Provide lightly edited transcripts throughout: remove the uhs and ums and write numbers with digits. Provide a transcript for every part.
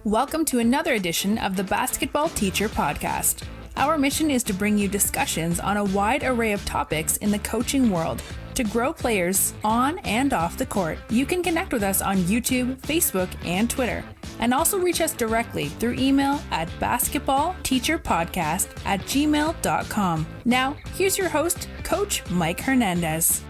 Welcome to another edition of the Basketball Teacher Podcast. Our mission is to bring you discussions on a wide array of topics in the coaching world to grow players on and off the court. You can connect with us on YouTube, Facebook, and Twitter, and also reach us directly through email at basketballteacherpodcast@gmail.com. Now, here's your host, Coach Mike Hernandez.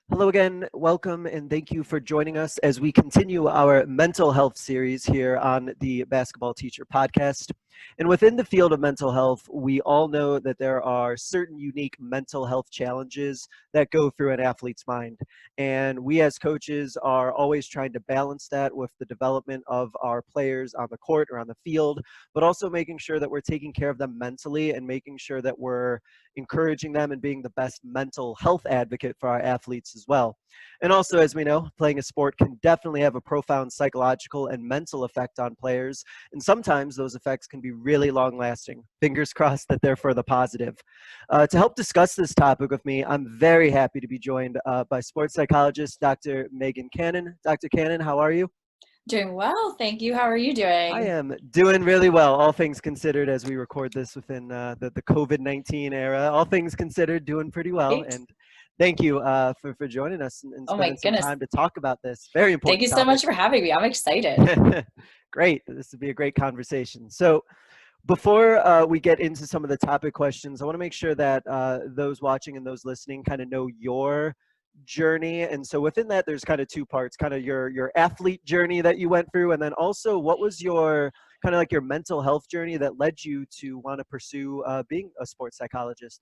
Hello again, welcome, and thank you for joining us as we continue our mental health series here on the Basketball Teacher Podcast. And within the field of mental health, we all know that there are certain unique mental health challenges that go through an athlete's mind. And we as coaches are always trying to balance that with the development of our players on the court or on the field, but also making sure that we're taking care of them mentally and making sure that we're encouraging them and being the best mental health advocate for our athletes as well. And also, as we know, playing a sport can definitely have a profound psychological and mental effect on players. And sometimes those effects can be really long lasting. Fingers crossed that they're for the positive. To help discuss this topic with me, I'm very happy to be joined by sports psychologist, Dr. Megan Cannon. Dr. Cannon, how are you? Doing well, thank you. How are you doing? I am doing really well, all things considered, as we record this within the COVID-19 era. All things considered, doing pretty well. Great. And thank you for joining us and spending some time to talk about this very important Thank you topic. so much for having me. I'm excited. Great. This would be a great conversation. So before we get into some of the topic questions, I want to make sure that those watching and those listening kind of know your journey. And so within that, there's kind of two parts, kind of your athlete journey that you went through, and then also what was your kind of like your mental health journey that led you to want to pursue being a sports psychologist.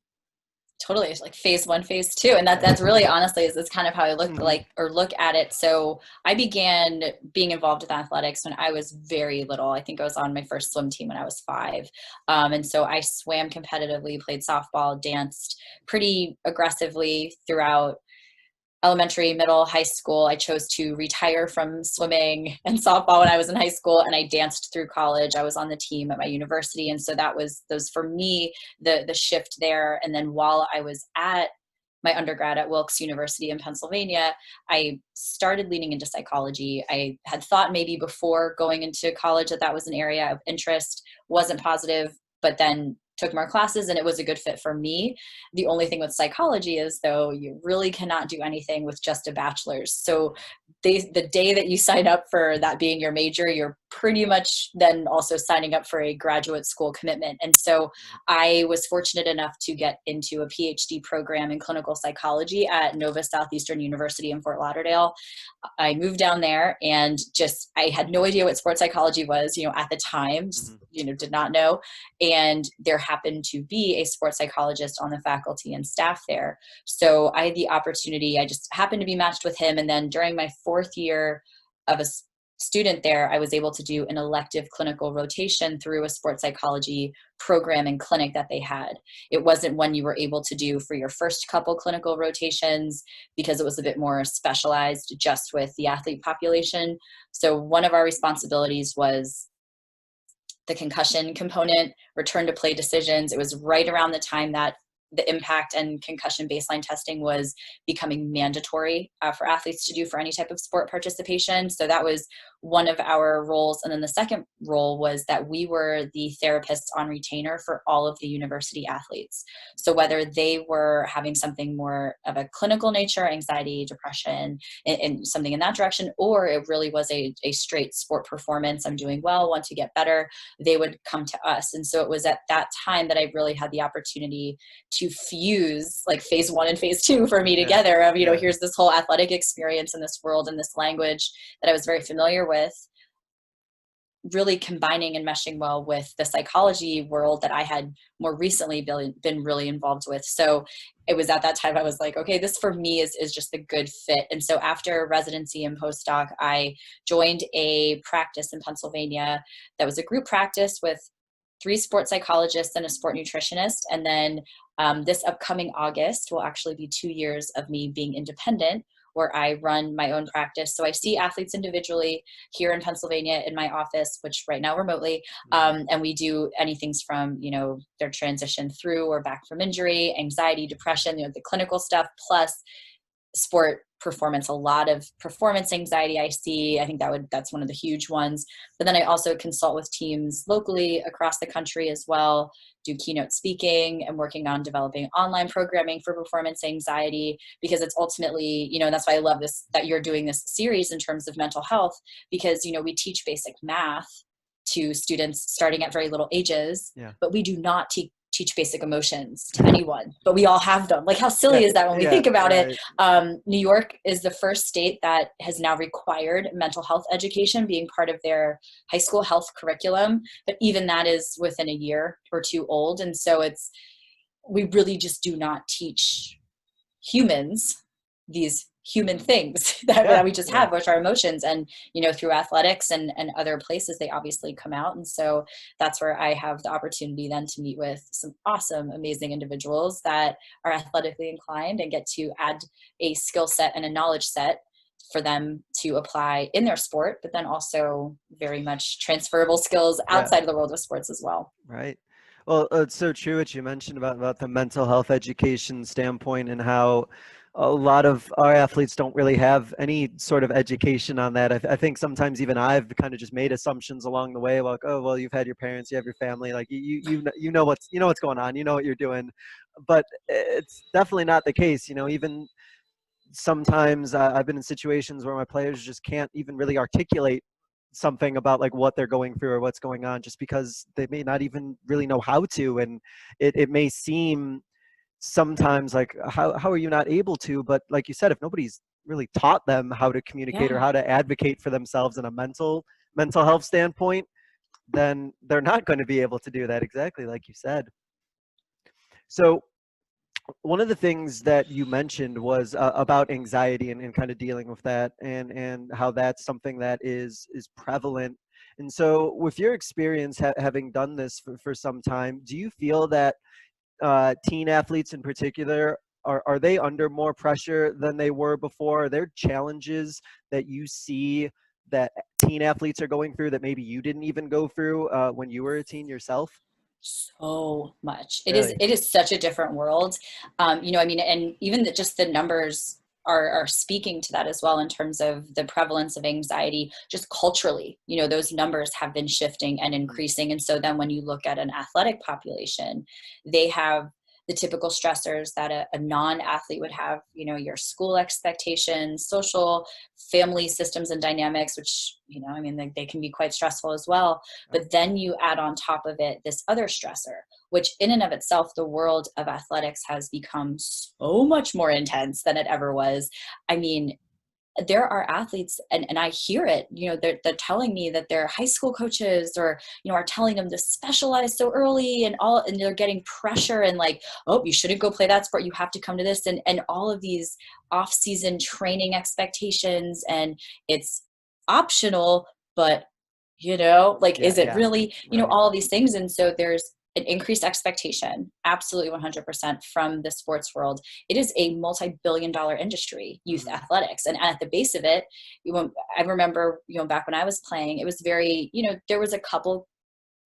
Totally. It's like phase one, phase two. And that's really honestly is kind of how I look look at it. So I began being involved with athletics when I was very little. I think I was on my first swim team when I was 5. And so I swam competitively, played softball, danced pretty aggressively throughout elementary, middle, high school. I chose to retire from swimming and softball when I was in high school, and I danced through college. I was on the team at my university. And so that was those for me, the shift there. And then while I was at my undergrad at Wilkes University in Pennsylvania, I started leaning into psychology. I had thought maybe before going into college that was an area of interest, wasn't positive, but then took more classes and it was a good fit for me. The only thing with psychology is, though, you really cannot do anything with just a bachelor's. So the day that you sign up for that being your major, you're pretty much then also signing up for a graduate school commitment. And so I was fortunate enough to get into a PhD program in clinical psychology at Nova Southeastern University in Fort Lauderdale. I moved down there and I had no idea what sports psychology was, at the time, did not know. And there happened to be a sports psychologist on the faculty and staff there. So I had the opportunity, I just happened to be matched with him. And then during my 4th year of a student there, I was able to do an elective clinical rotation through a sports psychology program and clinic that they had. It wasn't one you were able to do for your first couple clinical rotations because it was a bit more specialized just with the athlete population. So one of our responsibilities was the concussion component, return to play decisions. It was right around the time that the impact and concussion baseline testing was becoming mandatory for athletes to do for any type of sport participation. So that was one of our roles. And then the second role was that we were the therapists on retainer for all of the university athletes. So whether they were having something more of a clinical nature, anxiety, depression, and something in that direction, or it really was a straight sport performance, I'm doing well, want to get better, they would come to us. And so it was at that time that I really had the opportunity to fuse like phase 1 and phase 2 for me together of, here's this whole athletic experience in this world and this language that I was very familiar with, really combining and meshing well with the psychology world that I had more recently been really involved with. So it was at that time I was like, okay, this for me is just a good fit. And so after residency and postdoc, I joined a practice in Pennsylvania that was a group practice with 3 sports psychologists and a sport nutritionist. And then this upcoming August will actually be 2 years of me being independent, where I run my own practice. So I see athletes individually here in Pennsylvania in my office, which right now remotely. And we do anything from, their transition through or back from injury, anxiety, depression, the clinical stuff, plus sport performance, a lot of performance anxiety I see. I think that's one of the huge ones. But then I also consult with teams locally across the country as well, do keynote speaking, and working on developing online programming for performance anxiety, because it's ultimately, that's why I love this, that you're doing this series in terms of mental health, because, we teach basic math to students starting at very little ages, but we do not teach basic emotions to anyone, but we all have them. Like, how silly is that when we think about it? New York is the first state that has now required mental health education being part of their high school health curriculum, but even that is within a year or two old. And so we really just do not teach humans these human things that we just have, which are emotions. And, through athletics and other places, they obviously come out. And so that's where I have the opportunity then to meet with some awesome, amazing individuals that are athletically inclined and get to add a skill set and a knowledge set for them to apply in their sport, but then also very much transferable skills outside of the world of sports as well. Right. Well, it's so true what you mentioned about the mental health education standpoint, and how a lot of our athletes don't really have any sort of education on that. I think sometimes even I've kind of just made assumptions along the way, like, oh, well, you've had your parents, you have your family, like you know what's going on, you know what you're doing, but it's definitely not the case. Even sometimes I've been in situations where my players just can't even really articulate something about like what they're going through or what's going on, just because they may not even really know how to, and it may seem sometimes like, how are you not able to? But like you said, if nobody's really taught them how to communicate or how to advocate for themselves in a mental health standpoint, then they're not going to be able to do that, exactly like you said. So one of the things that you mentioned was about anxiety and kind of dealing with that, and how that's something that is prevalent. And so with your experience having done this for some time, do you feel that teen athletes in particular, are they under more pressure than they were before? Are there challenges that you see that teen athletes are going through that maybe you didn't even go through when you were a teen yourself? So much. Really? It is such a different world. And even just the numbers are speaking to that as well, in terms of the prevalence of anxiety, just culturally, those numbers have been shifting and increasing. And so then when you look at an athletic population, they have the typical stressors that a non-athlete would have, your school expectations, social, family systems and dynamics, which, they can be quite stressful as well. But then you add on top of it this other stressor, which in and of itself, the world of athletics has become so much more intense than it ever was. There are athletes, and I hear it, they're telling me that their high school coaches are telling them to specialize so early and they're getting pressure and like, oh, you shouldn't go play that sport. You have to come to this, and all of these off-season training expectations, and it's optional, but is it really, all of these things. And so there's an increased expectation, absolutely 100% from the sports world. It is a multi-billion-dollar industry, youth athletics. And at the base of it, I remember, back when I was playing, it was very, there was a couple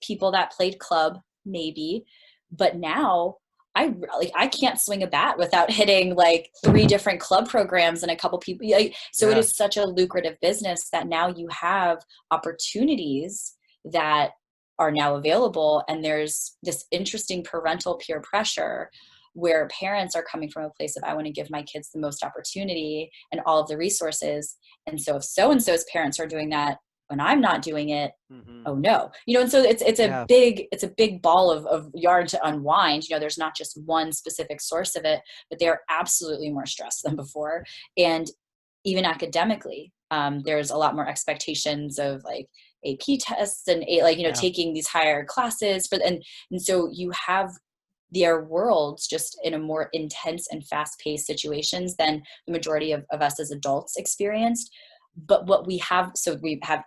people that played club maybe, but now I can't swing a bat without hitting like 3 different club programs and a couple people. So it is such a lucrative business that now you have opportunities that are now available. And there's this interesting parental peer pressure where parents are coming from a place of, I want to give my kids the most opportunity and all of the resources. And so if so-and-so's parents are doing that when I'm not doing it, oh no, and so it's a big ball of yarn to unwind. There's not just one specific source of it, but they're absolutely more stressed than before. And even academically, there's a lot more expectations of like AP tests and taking these higher classes and so you have their worlds just in a more intense and fast-paced situations than the majority of us as adults experienced. But what we have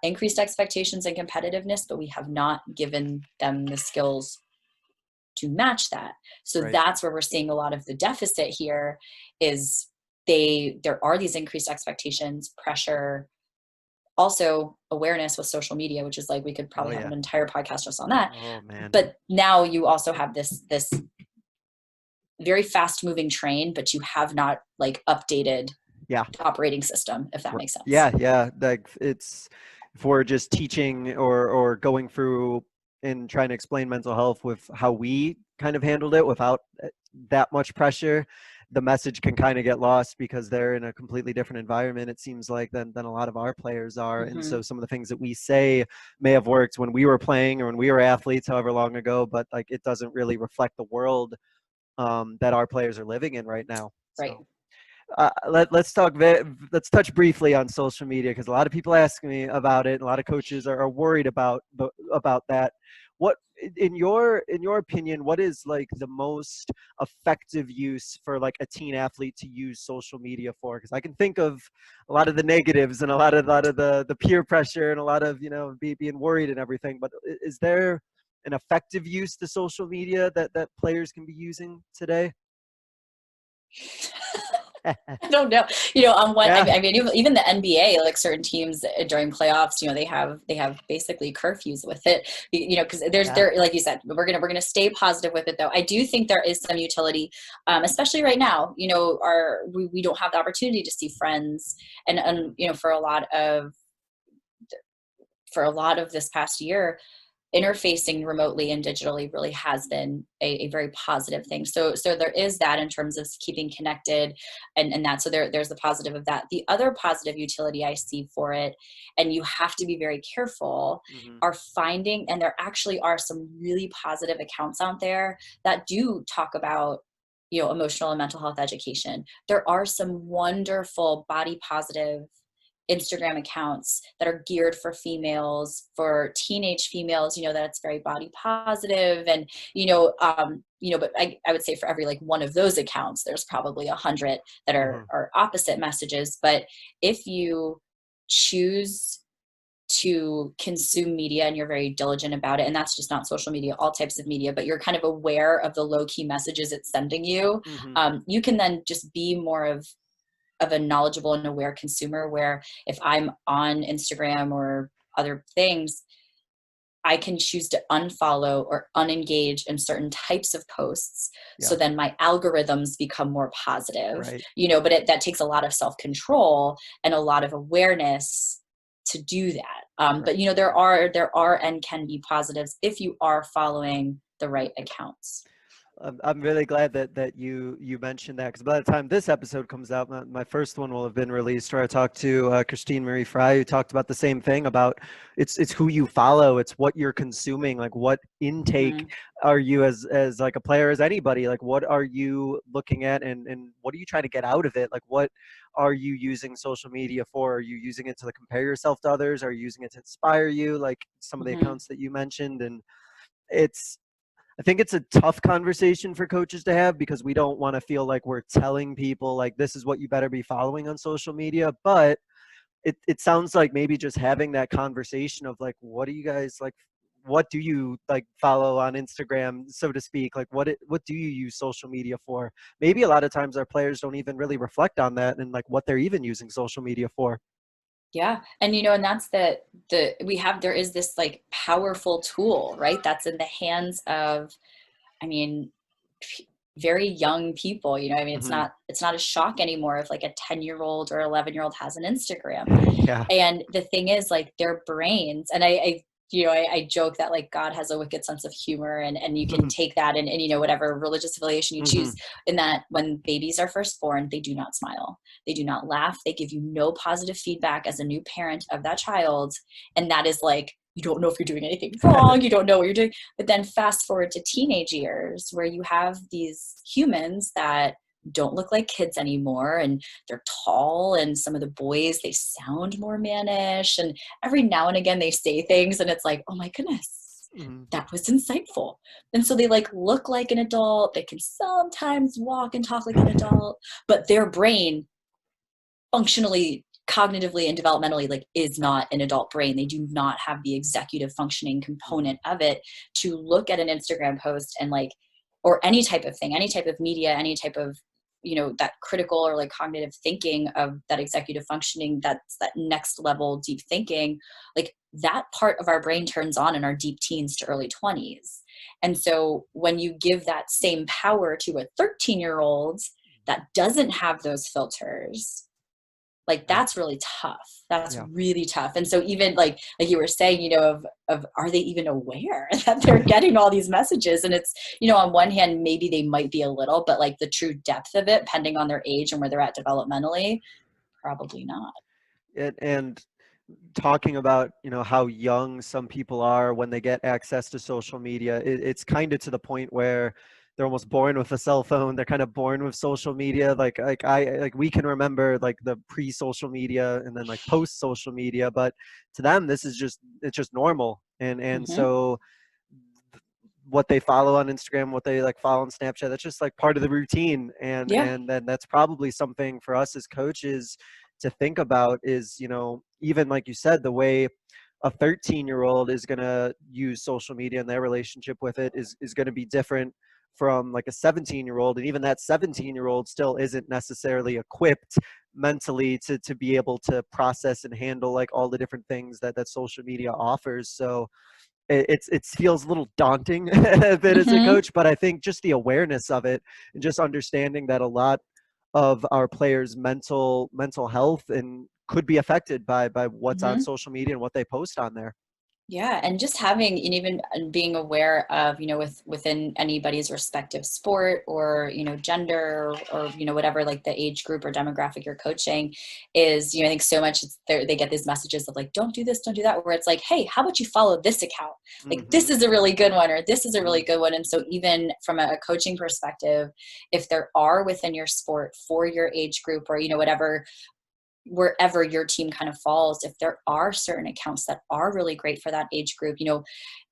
increased expectations and competitiveness, but we have not given them the skills to match that. So that's where we're seeing a lot of the deficit here is there are these increased expectations, pressure, also awareness with social media, which is like, we could probably have an entire podcast just on that. Oh, man. But now you also have this very fast moving train, but you have not like updated Yeah. operating system, if that makes sense. Yeah. Like if we're just teaching or going through and trying to explain mental health with how we kind of handled it without that much pressure, the message can kind of get lost because they're in a completely different environment, it seems like, than a lot of our players are. And so some of the things that we say may have worked when we were playing or when we were athletes, however long ago, but like it doesn't really reflect the world that our players are living in right now. Right. So let's touch briefly on social media, because a lot of people ask me about it. A lot of coaches are worried about that. What, in your opinion, what is like the most effective use for like a teen athlete to use social media for? Because I can think of a lot of the negatives and a lot of the peer pressure and a lot of being worried and everything. But is there an effective use to social media that players can be using today? I don't know. On what Yeah. I mean, even the NBA, like certain teams during playoffs, they have basically curfews with it. Because there, like you said, we're gonna stay positive with it though. I do think there is some utility, especially right now. We don't have the opportunity to see friends, and for a lot of this past year, interfacing remotely and digitally really has been a very positive thing. So there is that in terms of keeping connected and that. So there's the positive of that. The other positive utility I see for it, and you have to be very careful, are finding, and there actually are some really positive accounts out there that do talk about emotional and mental health education. There are some wonderful body positive Instagram accounts that are geared for females, for teenage females, that it's very body positive. And, but I would say for every like one of those accounts, there's probably 100 that are opposite messages. But if you choose to consume media and you're very diligent about it, and that's just not social media, all types of media, but you're kind of aware of the low key messages it's sending you, you can then just be more of a knowledgeable and aware consumer, where if I'm on Instagram or other things, I can choose to unfollow or unengage in certain types of posts. Yeah. So then my algorithms become more positive, Right. But that takes a lot of self-control and a lot of awareness to do that. But there are and can be positives if you are following the right accounts. I'm really glad that you mentioned that, because by the time this episode comes out, my first one will have been released, where I talked to Christine Marie Fry, who talked about the same thing about it's who you follow, it's what you're consuming, like what intake are you as like a player, as anybody, like what are you looking at and what are you trying to get out of it? Like what are you using social media for? Are you using it to compare yourself to others? Are you using it to inspire you, like some of the accounts that you mentioned? And I think it's a tough conversation for coaches to have, because we don't want to feel like we're telling people like this is what you better be following on social media. But it sounds like maybe just having that conversation of like, what do you guys like? What do you like follow on Instagram, so to speak? Like what do you use social media for? Maybe a lot of times our players don't even really reflect on that and like what they're even using social media for. Yeah. And, and that's there is this like powerful tool, right? That's in the hands of, very young people, it's not a shock anymore if like a 10-year-old or 11-year-old has an Instagram. Yeah. And the thing is, like, their brains, and I joke that like God has a wicked sense of humor, and you can take that and whatever religious affiliation you choose, in that when babies are first born, they do not smile, they do not laugh, they give you no positive feedback as a new parent of that child. And that is like, you don't know if you're doing anything wrong, you don't know what you're doing. But then fast forward to teenage years, where you have these humans that don't look like kids anymore, and they're tall, and some of the boys, they sound more mannish, and every now and again they say things and it's like, oh my goodness, that was insightful. And so they like look like an adult, they can sometimes walk and talk like an adult, but their brain functionally, cognitively, and developmentally like is not an adult brain. They do not have the executive functioning component of it to look at an Instagram post and like, or any type of thing, any type of media, any type of that critical or like cognitive thinking of that executive functioning, that's that next level deep thinking, like that part of our brain turns on in our deep teens to early 20s. And so when you give that same power to a 13-year-old that doesn't have those filters, Like that's really tough. That's Yeah. really tough. And so even like you were saying, you know, of are they even aware that they're getting all these messages? And it's, you know, on one hand, maybe they might be a little, but like the true depth of it, depending on their age and where they're at developmentally, probably not. And talking about, you know, how young some people are when they get access to social media, it's kind of to the point where they're almost born with a cell phone. They're kind of born with social media. Like we can remember like the pre-social media and then like post-social media, but to them this is just, it's just normal. And Mm-hmm. so what they follow on Instagram, what they like follow on Snapchat, that's just like part of the routine. Yeah. And then that's probably something for us as coaches to think about is, you know, even like you said, the way a 13-year-old is going to use social media and their relationship with it is going to be different from like a 17-year-old. And even that 17-year-old still isn't necessarily equipped mentally to be able to process and handle like all the different things that social media offers. So it feels a little daunting a bit as a Mm-hmm. coach, but I think just the awareness of it and just understanding that a lot of our players' mental health and could be affected by what's on Mm-hmm. social media and what they post on there. Yeah, and just having and even being aware of, you know, within anybody's respective sport or, you know, gender or, you know, whatever, like the age group or demographic you're coaching is, you know, I think so much they get these messages of like, don't do this, don't do that, where it's like, hey, how about you follow this account? Like Hmm. this is a really good one, or this is a really Hmm. good one. And so even from a coaching perspective, if there are within your sport for your age group or, you know, whatever, wherever your team kind of falls, if there are certain accounts that are really great for that age group, you know,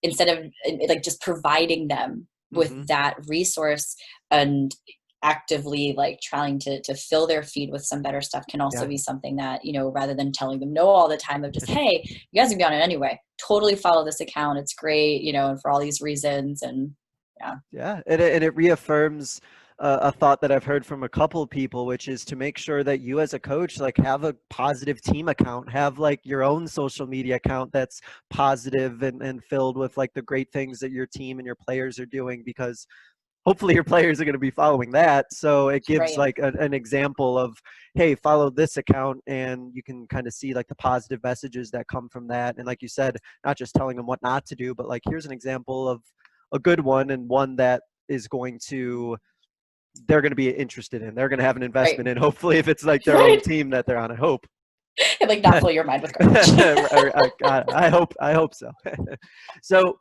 instead of like just providing them with Hmm. that resource and actively like trying to fill their feed with some better stuff can also Yeah. be something that, you know, rather than telling them no all the time of just, hey, you guys can be on it anyway, totally follow this account, it's great, you know, and for all these reasons. And yeah. Yeah, and it reaffirms a thought that I've heard from a couple of people, which is to make sure that you as a coach like have a positive team account, have like your own social media account that's positive and filled with like the great things that your team and your players are doing, because hopefully your players are going to be following that. So it gives Right. like an example of, hey, follow this account, and you can kind of see like the positive messages that come from that. And like you said, not just telling them what not to do, but like here's an example of a good one and one that is going to, they're going to be interested in, they're going to have an investment Right. in, hopefully, if it's like their own Right. team that they're on. I hope. And like not fill your mind with garbage. I hope so. So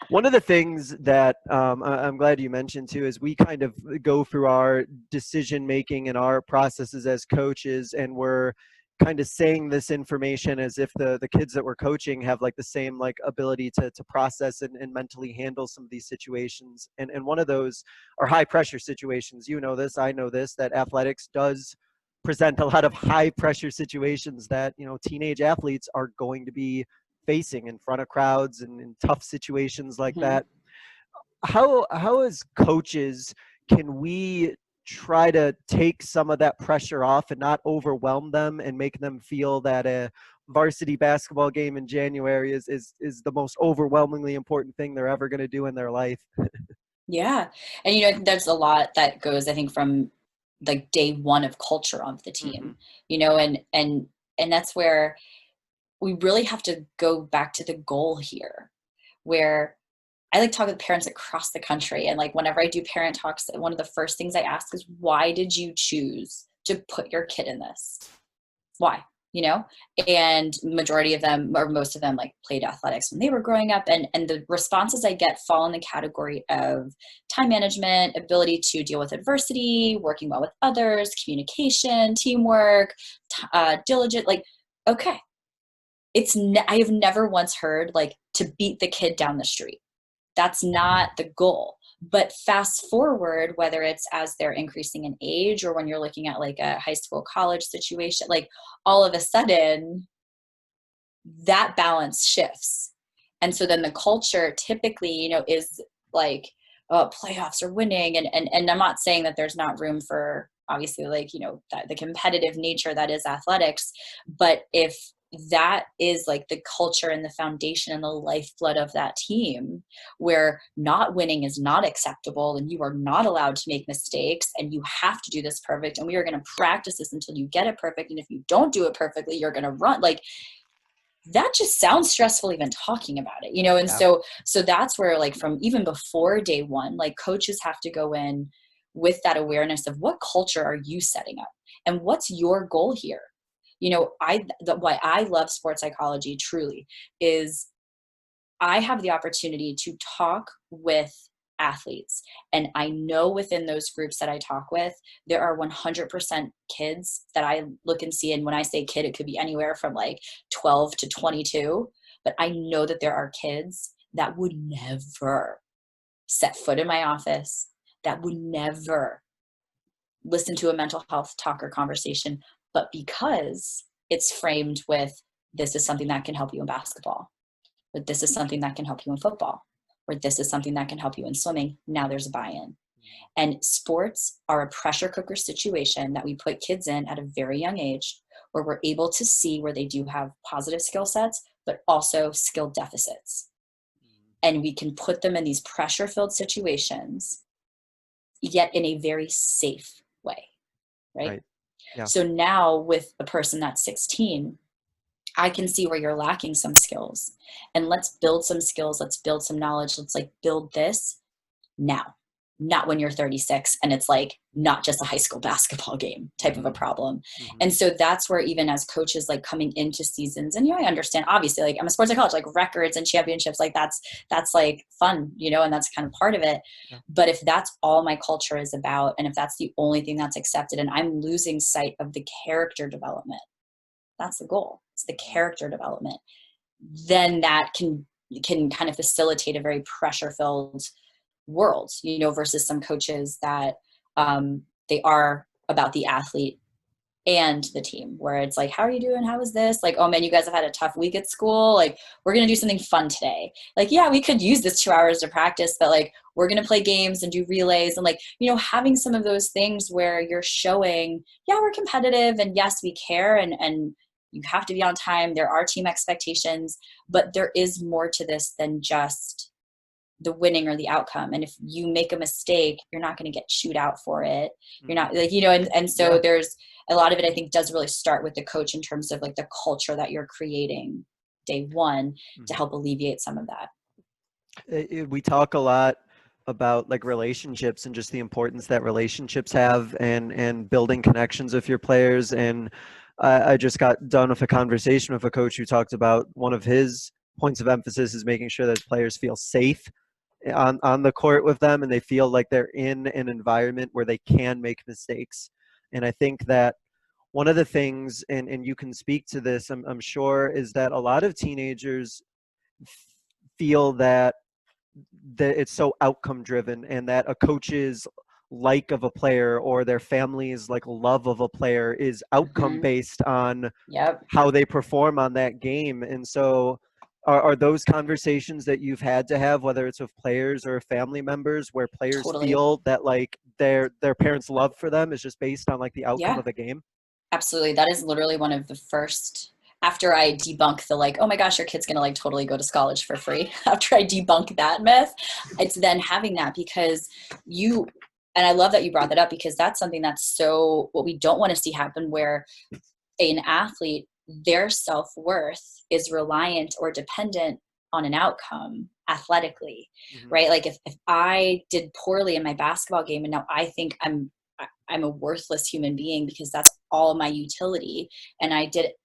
one of the things that I'm glad you mentioned too is we kind of go through our decision making and our processes as coaches, and we're kind of saying this information as if the kids that we're coaching have like the same like ability to process and mentally handle some of these situations. And one of those are high pressure situations. You know this, I know this, that athletics does present a lot of high pressure situations that, you know, teenage athletes are going to be facing in front of crowds and in tough situations like Mhm. that. How as coaches can we try to take some of that pressure off and not overwhelm them and make them feel that a varsity basketball game in January is the most overwhelmingly important thing they're ever going to do in their life? Yeah. And, you know, I think there's a lot that goes, I think, from like day one of culture of the Hmm. team, you know, and that's where we really have to go back to the goal here, where I like talk with parents across the country. And like, whenever I do parent talks, one of the first things I ask is, why did you choose to put your kid in this? Why? You know, and majority of them or most of them like played athletics when they were growing up, and the responses I get fall in the category of time management, ability to deal with adversity, working well with others, communication, teamwork, diligent. Like, okay, I have never once heard like to beat the kid down the street. That's not the goal. But fast forward, whether it's as they're increasing in age or when you're looking at like a high school, college situation, like all of a sudden that balance shifts. And so then the culture typically, you know, is like, playoffs are winning. And I'm not saying that there's not room for obviously like, you know, the competitive nature that is athletics. But if that is like the culture and the foundation and the lifeblood of that team, where not winning is not acceptable and you are not allowed to make mistakes and you have to do this perfect. And we are going to practice this until you get it perfect. And if you don't do it perfectly, you're going to run. Like, that just sounds stressful even talking about it, And so that's where, like, from even before day one, like, coaches have to go in with that awareness of what culture are you setting up and what's your goal here. Why I love sports psychology truly is I have the opportunity to talk with athletes. And I know within those groups that I talk with, there are 100% kids that I look and see. And when I say kid, it could be anywhere from like 12 to 22. But I know that there are kids that would never set foot in my office, that would never listen to a mental health talk or conversation. But because it's framed with, this is something that can help you in basketball, or this is something that can help you in football, or this is something that can help you in swimming, now there's a buy-in. And sports are a pressure cooker situation that we put kids in at a very young age, where we're able to see where they do have positive skill sets, but also skill deficits. And we can put them in these pressure-filled situations, yet in a very safe way, right? Yeah. So now with a person that's 16, I can see where you're lacking some skills, and let's build some skills. Let's build some knowledge. Let's like build this now, not when you're 36 and it's like not just a high school basketball game type of a problem. Mm-hmm. And so that's where, even as coaches, like coming into seasons, and I understand, obviously, like I'm a sports psychologist, like records and championships, like that's like fun, and that's kind of part of it. Yeah. But if that's all my culture is about, and if that's the only thing that's accepted, and I'm losing sight of the character development, that's the goal. It's the character development. Then that can kind of facilitate a very pressure-filled world, versus some coaches that they are about the athlete and the team, where it's like, how are you doing? How is this? Like, oh man, you guys have had a tough week at school. Like, we're going to do something fun today. Like, yeah, we could use this 2 hours to practice, but like, we're going to play games and do relays, and like, having some of those things where you're showing, yeah, we're competitive, and yes, we care, and you have to be on time. There are team expectations, but there is more to this than just the winning or the outcome. And if you make a mistake, you're not going to get chewed out for it. You're not like, and so there's a lot of it, I think, does really start with the coach in terms of like the culture that you're creating day one to help alleviate some of that. We talk a lot about like relationships and just the importance that relationships have, and building connections with your players. And I just got done with a conversation with a coach who talked about one of his points of emphasis is making sure that players feel safe on the court with them, and they feel like they're in an environment where they can make mistakes. And I think that one of the things, and you can speak to this, I'm sure, is that a lot of teenagers feel that it's so outcome driven, and that a coach's like of a player or their family's like love of a player is outcome based on how they perform on that game. And so are those conversations that you've had to have, whether it's with players or family members, where players feel that like their parents' love for them is just based on like the outcome of the game? Absolutely. That is literally one of the first, after I debunk the like, oh my gosh, your kid's going to like totally go to college for free. After I debunk that myth, it's then having that, because and I love that you brought that up, because that's something that's so what we don't want to see happen, where an athlete, their self-worth is reliant or dependent on an outcome athletically, right? Like if I did poorly in my basketball game, and now I think I'm a worthless human being because that's all my utility, and I did it,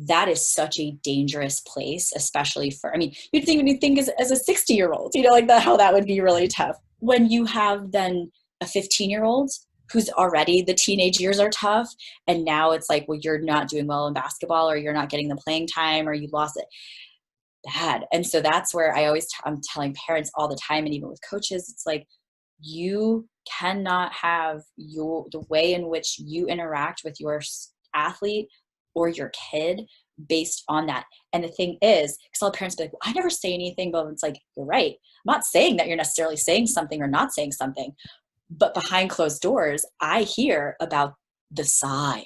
that is such a dangerous place, especially for, you'd think as a 60-year-old, like that, how that would be really tough. When you have then a 15-year-old who's already, the teenage years are tough, and now it's like, well, you're not doing well in basketball, or you're not getting the playing time, or you lost it bad. And so that's where I'm telling parents all the time, and even with coaches, it's like, you cannot have the way in which you interact with your athlete or your kid based on that. And the thing is, because all parents be like, well, I never say anything, but it's like, you're right. I'm not saying that you're necessarily saying something or not saying something, but behind closed doors, I hear about the sigh,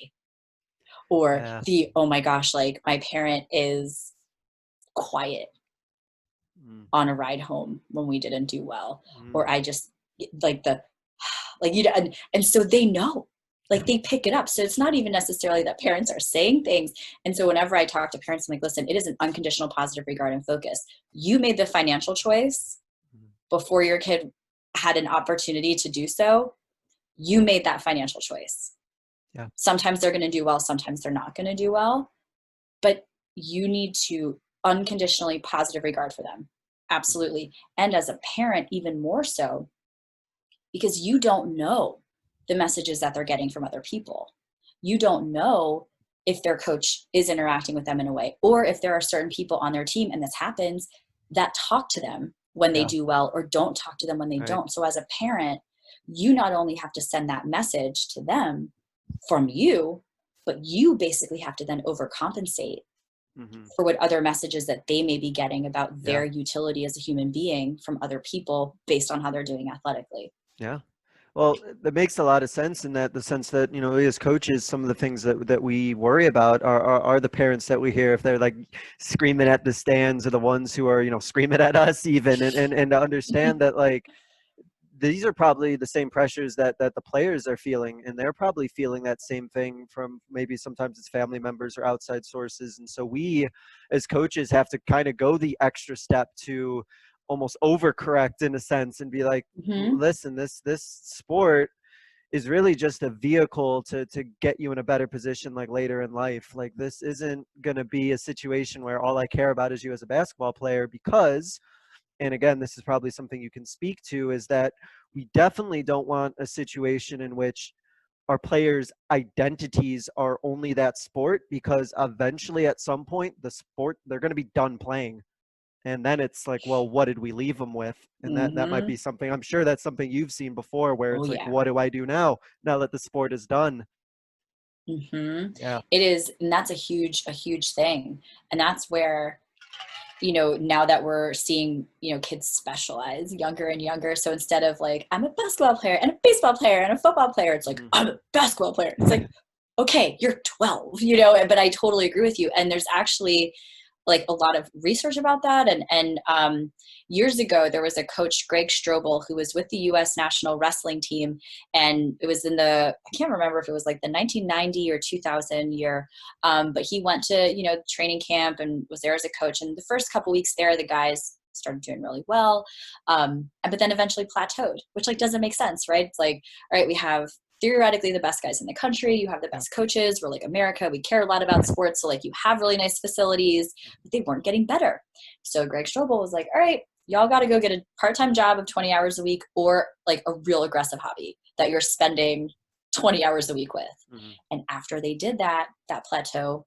or Yeah. oh my gosh, like my parent is quiet on a ride home when we didn't do well, or I just like and so they know, like they pick it up. So it's not even necessarily that parents are saying things. And so whenever I talk to parents, I'm like, listen, it is an unconditional positive regard and focus. You made the financial choice before your kid had an opportunity to do so. You made that financial choice. Yeah. Sometimes they're going to do well, sometimes they're not going to do well, but you need to unconditionally positive regard for them. Absolutely. And as a parent, even more so, because you don't know the messages that they're getting from other people. You don't know if their coach is interacting with them in a way, or if there are certain people on their team, and this happens, that talk to them when they do well or don't talk to them when they don't. So as a parent, you not only have to send that message to them from you, but you basically have to then overcompensate for what other messages that they may be getting about their utility as a human being from other people based on how they're doing athletically. Yeah. Well, that makes a lot of sense in the sense that, we as coaches, some of the things that we worry about are the parents that we hear, if they're like screaming at the stands, or the ones who are, screaming at us even, and to understand that, like, these are probably the same pressures that the players are feeling, and they're probably feeling that same thing from maybe sometimes it's family members or outside sources. And so we as coaches have to kind of go the extra step to almost overcorrect in a sense and be like, listen, this sport is really just a vehicle to get you in a better position, like later in life. Like, this isn't going to be a situation where all I care about is you as a basketball player, because, and again, this is probably something you can speak to, is that we definitely don't want a situation in which our players' identities are only that sport, because eventually at some point they're going to be done playing. And then it's like, well, what did we leave them with? And that might be something, I'm sure that's something you've seen before, where it's like, what do I do now that the sport is done? Yeah, it is. And that's a huge thing. And that's where, now that we're seeing, kids specialize younger and younger. So instead of like, I'm a basketball player and a baseball player and a football player, it's like, I'm a basketball player. It's like, okay, you're 12, but I totally agree with you. And there's actually like a lot of research about that. And years ago, there was a coach, Greg Strobel, who was with the U.S. national wrestling team. And it was I can't remember if it was like the 1990 or 2000 year. But he went to, training camp and was there as a coach. And the first couple weeks there, the guys started doing really well. But then eventually plateaued, which like doesn't make sense, right? It's like, all right, we have theoretically the best guys in the country. You have the best coaches. We're like America. We care a lot about sports. So like you have really nice facilities, but they weren't getting better. So Greg Strobel was like, all right, y'all got to go get a part-time job of 20 hours a week, or like a real aggressive hobby that you're spending 20 hours a week with. And after they did that plateau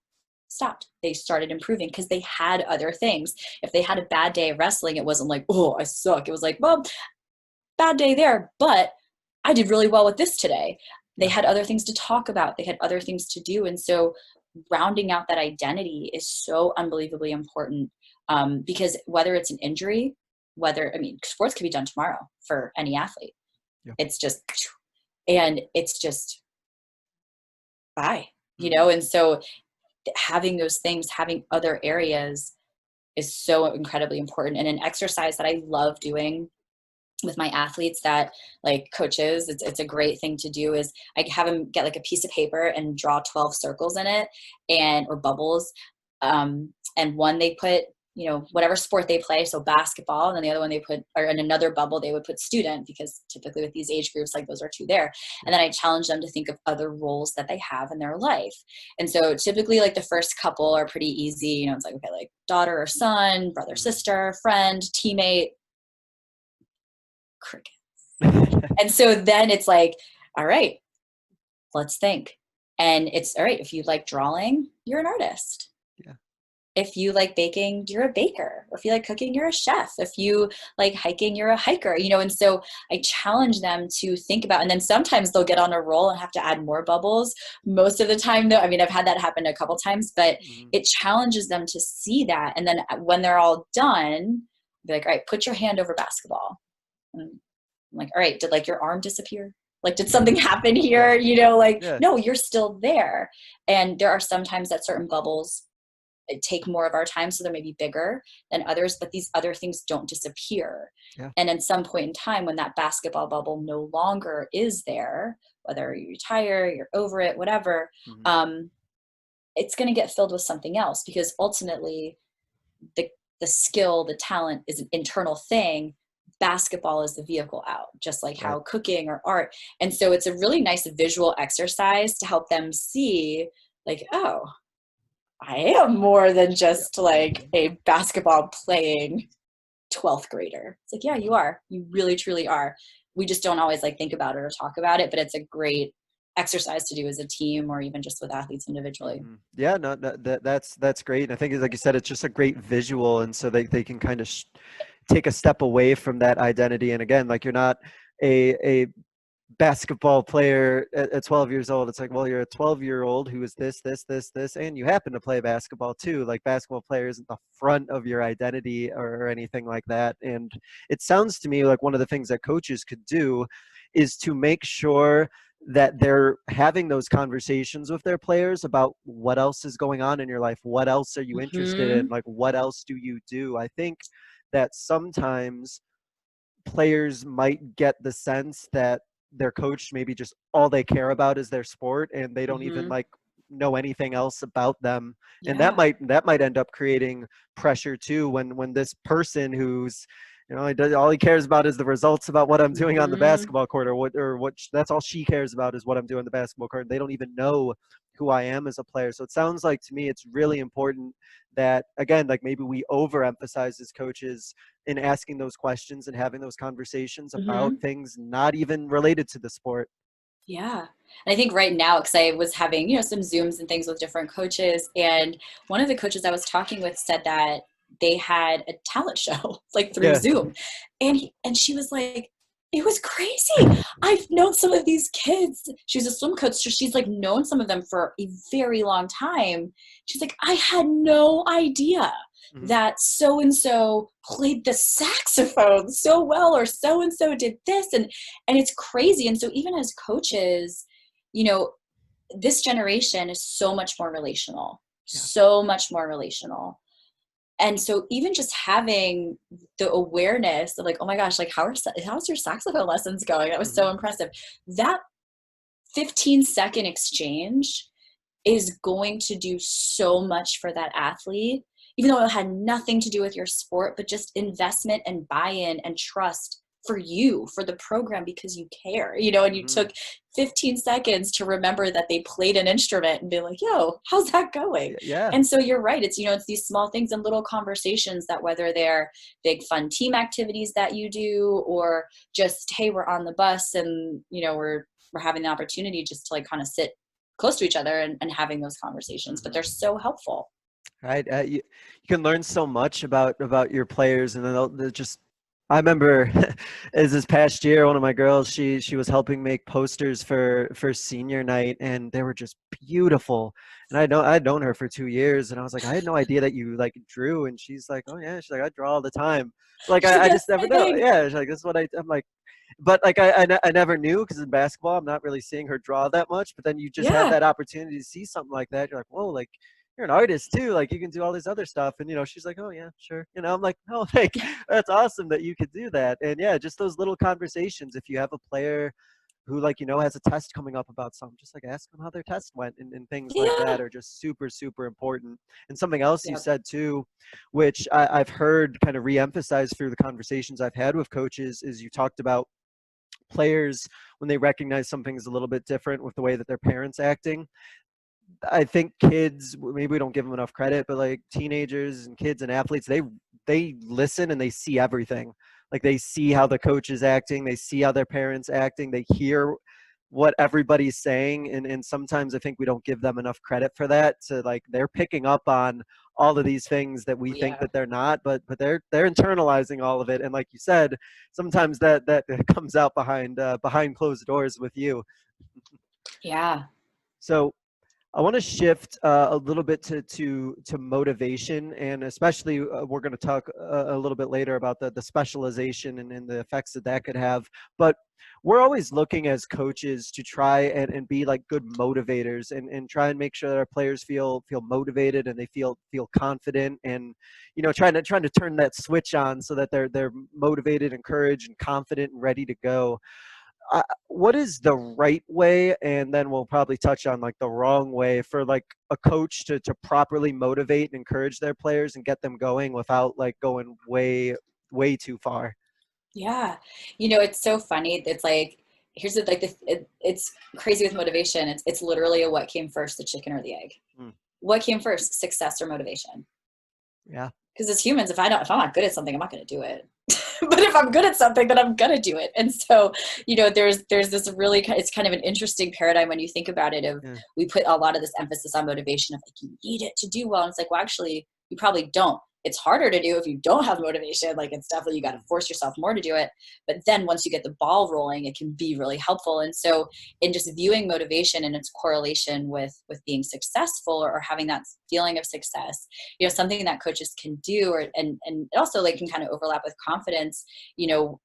stopped. They started improving because they had other things. If they had a bad day of wrestling, it wasn't like, oh, I suck. It was like, well, bad day there, but I did really well with this today. They had other things to talk about. They had other things to do. And so rounding out that identity is so unbelievably important, because whether it's an injury, sports can be done tomorrow for any athlete. It's just, and it's just bye, and so having those things, having other areas is so incredibly important. And an exercise that I love doing with my athletes that like coaches, it's a great thing to do, is I have them get like a piece of paper and draw 12 circles in it, or bubbles. And one they put, whatever sport they play. So basketball. And then the other one they put, or in another bubble, they would put student, because typically with these age groups, like those are two there. And then I challenge them to think of other roles that they have in their life. And so typically like the first couple are pretty easy. It's like, okay, like daughter or son, brother, sister, friend, teammate, crickets. And so then it's like, all right, let's think. And it's all right, if you like drawing, you're an artist. If you like baking, you're a baker. Or if you like cooking, you're a chef. If you like hiking, you're a hiker. And so I challenge them to think about, and then sometimes they'll get on a roll and have to add more bubbles. Most of the time though, I've had that happen a couple times, but it challenges them to see that. And then when they're all done, be like, all right, put your hand over basketball. And I'm like, all right, did like your arm disappear? Like, did something happen here? You know, like, Yeah. no, you're still there. And there are some times that certain bubbles take more of our time, so they may be bigger than others, but these other things don't disappear. Yeah. And at some point in time, when that basketball bubble no longer is there, whether you retire, you're over it, whatever, it's going to get filled with something else, because ultimately the skill, the talent is an internal thing. Basketball is the vehicle out, just like how cooking or art. And so it's a really nice visual exercise to help them see, like, oh, I am more than just like a basketball playing 12th grader. It's like, yeah, you are. You really, truly are. We just don't always like think about it or talk about it, but it's a great exercise to do as a team, or even just with athletes individually. Yeah, no, that's great. And I think, like you said, it's just a great visual. And so they can kind of take a step away from that identity. And again, like, you're not a basketball player at 12 years old. It's like, well, you're a 12-year-old who is this, and you happen to play basketball too. Like, basketball player isn't the front of your identity or anything like that. And it sounds to me like one of the things that coaches could do is to make sure that they're having those conversations with their players about what else is going on in your life. What else are you interested in? Like, what else do you do? I think that sometimes players might get the sense that their coach maybe just all they care about is their sport, and they don't even like know anything else about them. And that might end up creating pressure too, when this person who's, you know, all he cares about is the results about what I'm doing on the basketball court, or that's all she cares about is what I'm doing on the basketball court. They don't even know who I am as a player. So it sounds like to me it's really important that, again, like, maybe we overemphasize as coaches in asking those questions and having those conversations about things not even related to the sport. Yeah. And I think right now, because I was having, you know, some Zooms and things with different coaches, and one of the coaches I was talking with said that they had a talent show like through Zoom. And she was like, it was crazy. I've known some of these kids. She's a swim coach, so she's like known some of them for a very long time. She's like, I had no idea that so-and-so played the saxophone so well, or so-and-so did this. And it's crazy. And so even as coaches, you know, this generation is so much more relational, so much more relational. And so even just having the awareness of like, oh my gosh, like how's your saxophone lessons going? That was so impressive. That 15-second exchange is going to do so much for that athlete, even though it had nothing to do with your sport, but just investment and buy-in and trust for you, for the program, because you care, you know, and you took 15 seconds to remember that they played an instrument and be like, yo, how's that going? Yeah. And so you're right. It's, you know, it's these small things and little conversations that, whether they're big fun team activities that you do, or just, hey, we're on the bus and, you know, we're having the opportunity just to like kind of sit close to each other and having those conversations, but they're so helpful. Right. You can learn so much about your players, and then they'll just, I remember as this past year, one of my girls, she was helping make posters for senior night, and they were just beautiful. And I'd known her for 2 years, and I was like, I had no idea that you like drew. And she's like, oh yeah, she's like, I draw all the time. Like, I just never know. Yeah, she's like, this is what I'm like. But like, I never knew, because in basketball I'm not really seeing her draw that much. But then you just have that opportunity to see something like that. You're like, whoa, like, you're an artist too, like you can do all this other stuff. And, you know, she's like, oh yeah, sure. You know, I'm like, oh, like, that's awesome that you could do that. And yeah, just those little conversations. If you have a player who, like, you know, has a test coming up about something, just like ask them how their test went, and things like that are just super, super important. And something else you said too, which I've heard kind of re-emphasized through the conversations I've had with coaches, is you talked about players when they recognize something's a little bit different with the way that their parents acting. I think kids, maybe we don't give them enough credit, but like teenagers and kids and athletes, they listen and they see everything. Like, they see how the coach is acting, they see how their parents acting, they hear what everybody's saying, and sometimes I think we don't give them enough credit for that. So like, they're picking up on all of these things that we think that they're not, but they're internalizing all of it. And like you said, sometimes that comes out behind closed doors with you. Yeah. So I want to shift a little bit to motivation, and especially we're going to talk a little bit later about the specialization and the effects that that could have. But we're always looking as coaches to try and be like good motivators and try and make sure that our players feel motivated and they feel confident, and trying to turn that switch on so that they're motivated, encouraged, and confident and ready to go. What is the right way, and then we'll probably touch on like the wrong way for like a coach to properly motivate and encourage their players and get them going without like going way too far? Yeah. It's so funny. It's like, here's the, like, it's crazy with motivation. It's literally a what came first, the chicken or the egg. What came first, success or motivation? Yeah. Because as humans, if I'm not good at something, I'm not going to do it. But if I'm good at something, then I'm going to do it. And so, there's this really, it's kind of an interesting paradigm when you think about it of, we put a lot of this emphasis on motivation of like, you need it to do well. And it's like, well, actually, you probably don't. It's harder to do if you don't have motivation. Like, it's definitely, you got to force yourself more to do it. But then once you get the ball rolling, it can be really helpful. And so in just viewing motivation and its correlation with being successful or having that feeling of success, something that coaches can do, and it also like can kind of overlap with confidence,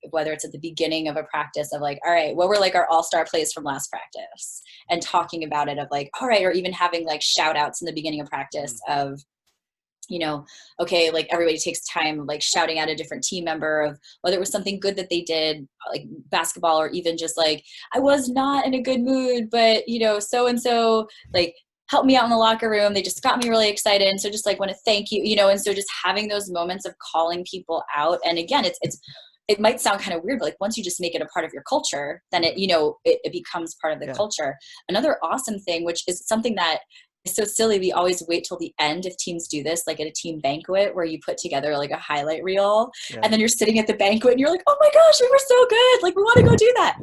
whether it's at the beginning of a practice of like, all right, what were like our all-star plays from last practice, and talking about it of like, all right, or even having like shout outs in the beginning of practice of, okay, like everybody takes time like shouting out a different team member of whether it was something good that they did, like basketball, or even just like, I was not in a good mood, but so-and-so like helped me out in the locker room. They just got me really excited. And so just like want to thank you, and so just having those moments of calling people out. And again, it might sound kind of weird, but like once you just make it a part of your culture, then it becomes part of the culture. Another awesome thing, which is something that, it's so silly. We always wait till the end if teams do this, like at a team banquet where you put together like a highlight reel, and then you're sitting at the banquet and you're like, oh my gosh, we were so good. Like, we want to go do that.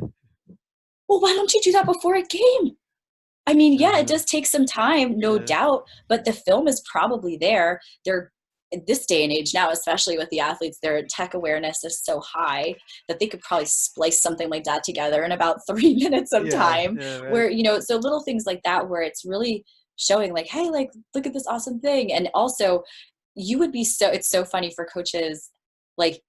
Well, why don't you do that before a game? I mean, yeah, it does take some time, no doubt, but the film is probably there. They're, in this day and age now, especially with the athletes, their tech awareness is so high that they could probably splice something like that together in about 3 minutes of time. Where, so little things like that, where it's really showing like, hey, like, look at this awesome thing. And also it's so funny for coaches. Like,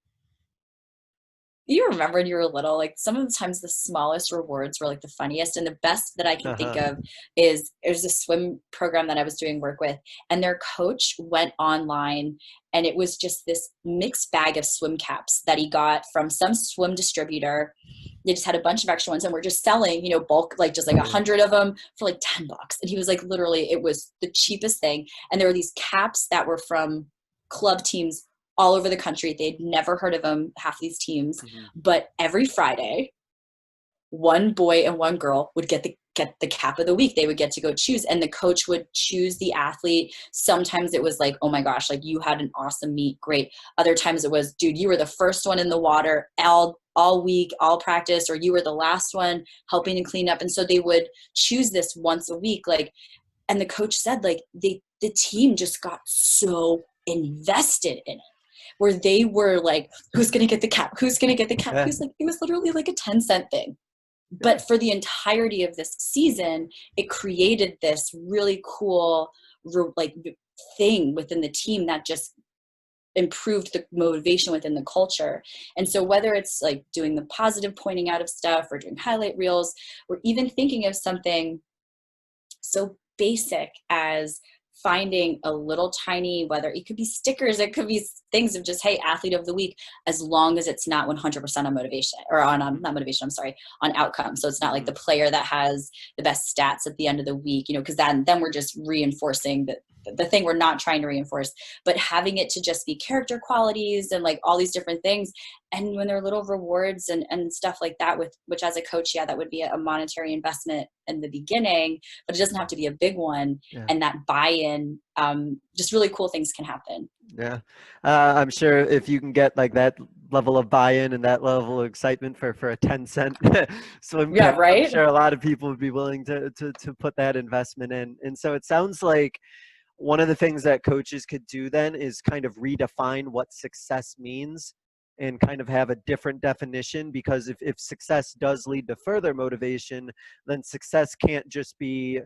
you remember when you were little, like some of the times the smallest rewards were like the funniest. And the best that I can think of is there's a swim program that I was doing work with, and their coach went online, and it was just this mixed bag of swim caps that he got from some swim distributor. They just had a bunch of extra ones, and we're just selling, bulk, like just like 100 of them for like $10. And he was like, literally, it was the cheapest thing. And there were these caps that were from club teams all over the country. They'd never heard of them, half these teams. But every Friday, one boy and one girl would get the cap of the week. They would get to go choose, and the coach would choose the athlete. Sometimes it was like, oh my gosh, like you had an awesome meet, great. Other times it was, dude, you were the first one in the water all week, all practice, or you were the last one helping to clean up. And so they would choose this once a week, like, and the coach said like the team just got so invested in it, where they were like, who's going to get the cap? Who's going to get the cap? Who's like, it was literally like a 10-cent thing. But for the entirety of this season, it created this really cool like thing within the team that just improved the motivation within the culture. And so whether it's like doing the positive pointing out of stuff or doing highlight reels, or even thinking of something so basic as finding a little tiny, whether it could be stickers, it could be things of just, hey, athlete of the week, as long as it's not 100% on motivation, or on not motivation, I'm sorry, on outcome. So it's not like the player that has the best stats at the end of the week, because then we're just reinforcing the thing we're not trying to reinforce, but having it to just be character qualities and like all these different things. And when there are little rewards and stuff like that, which as a coach, that would be a monetary investment in the beginning, but it doesn't have to be a big one. And that buy-in, just really cool things can happen. Yeah. I'm sure if you can get like that level of buy-in and that level of excitement for a 10-cent swim cap, right? I'm sure a lot of people would be willing to put that investment in. And so it sounds like one of the things that coaches could do then is kind of redefine what success means and kind of have a different definition, because if success does lead to further motivation, then success can't just be,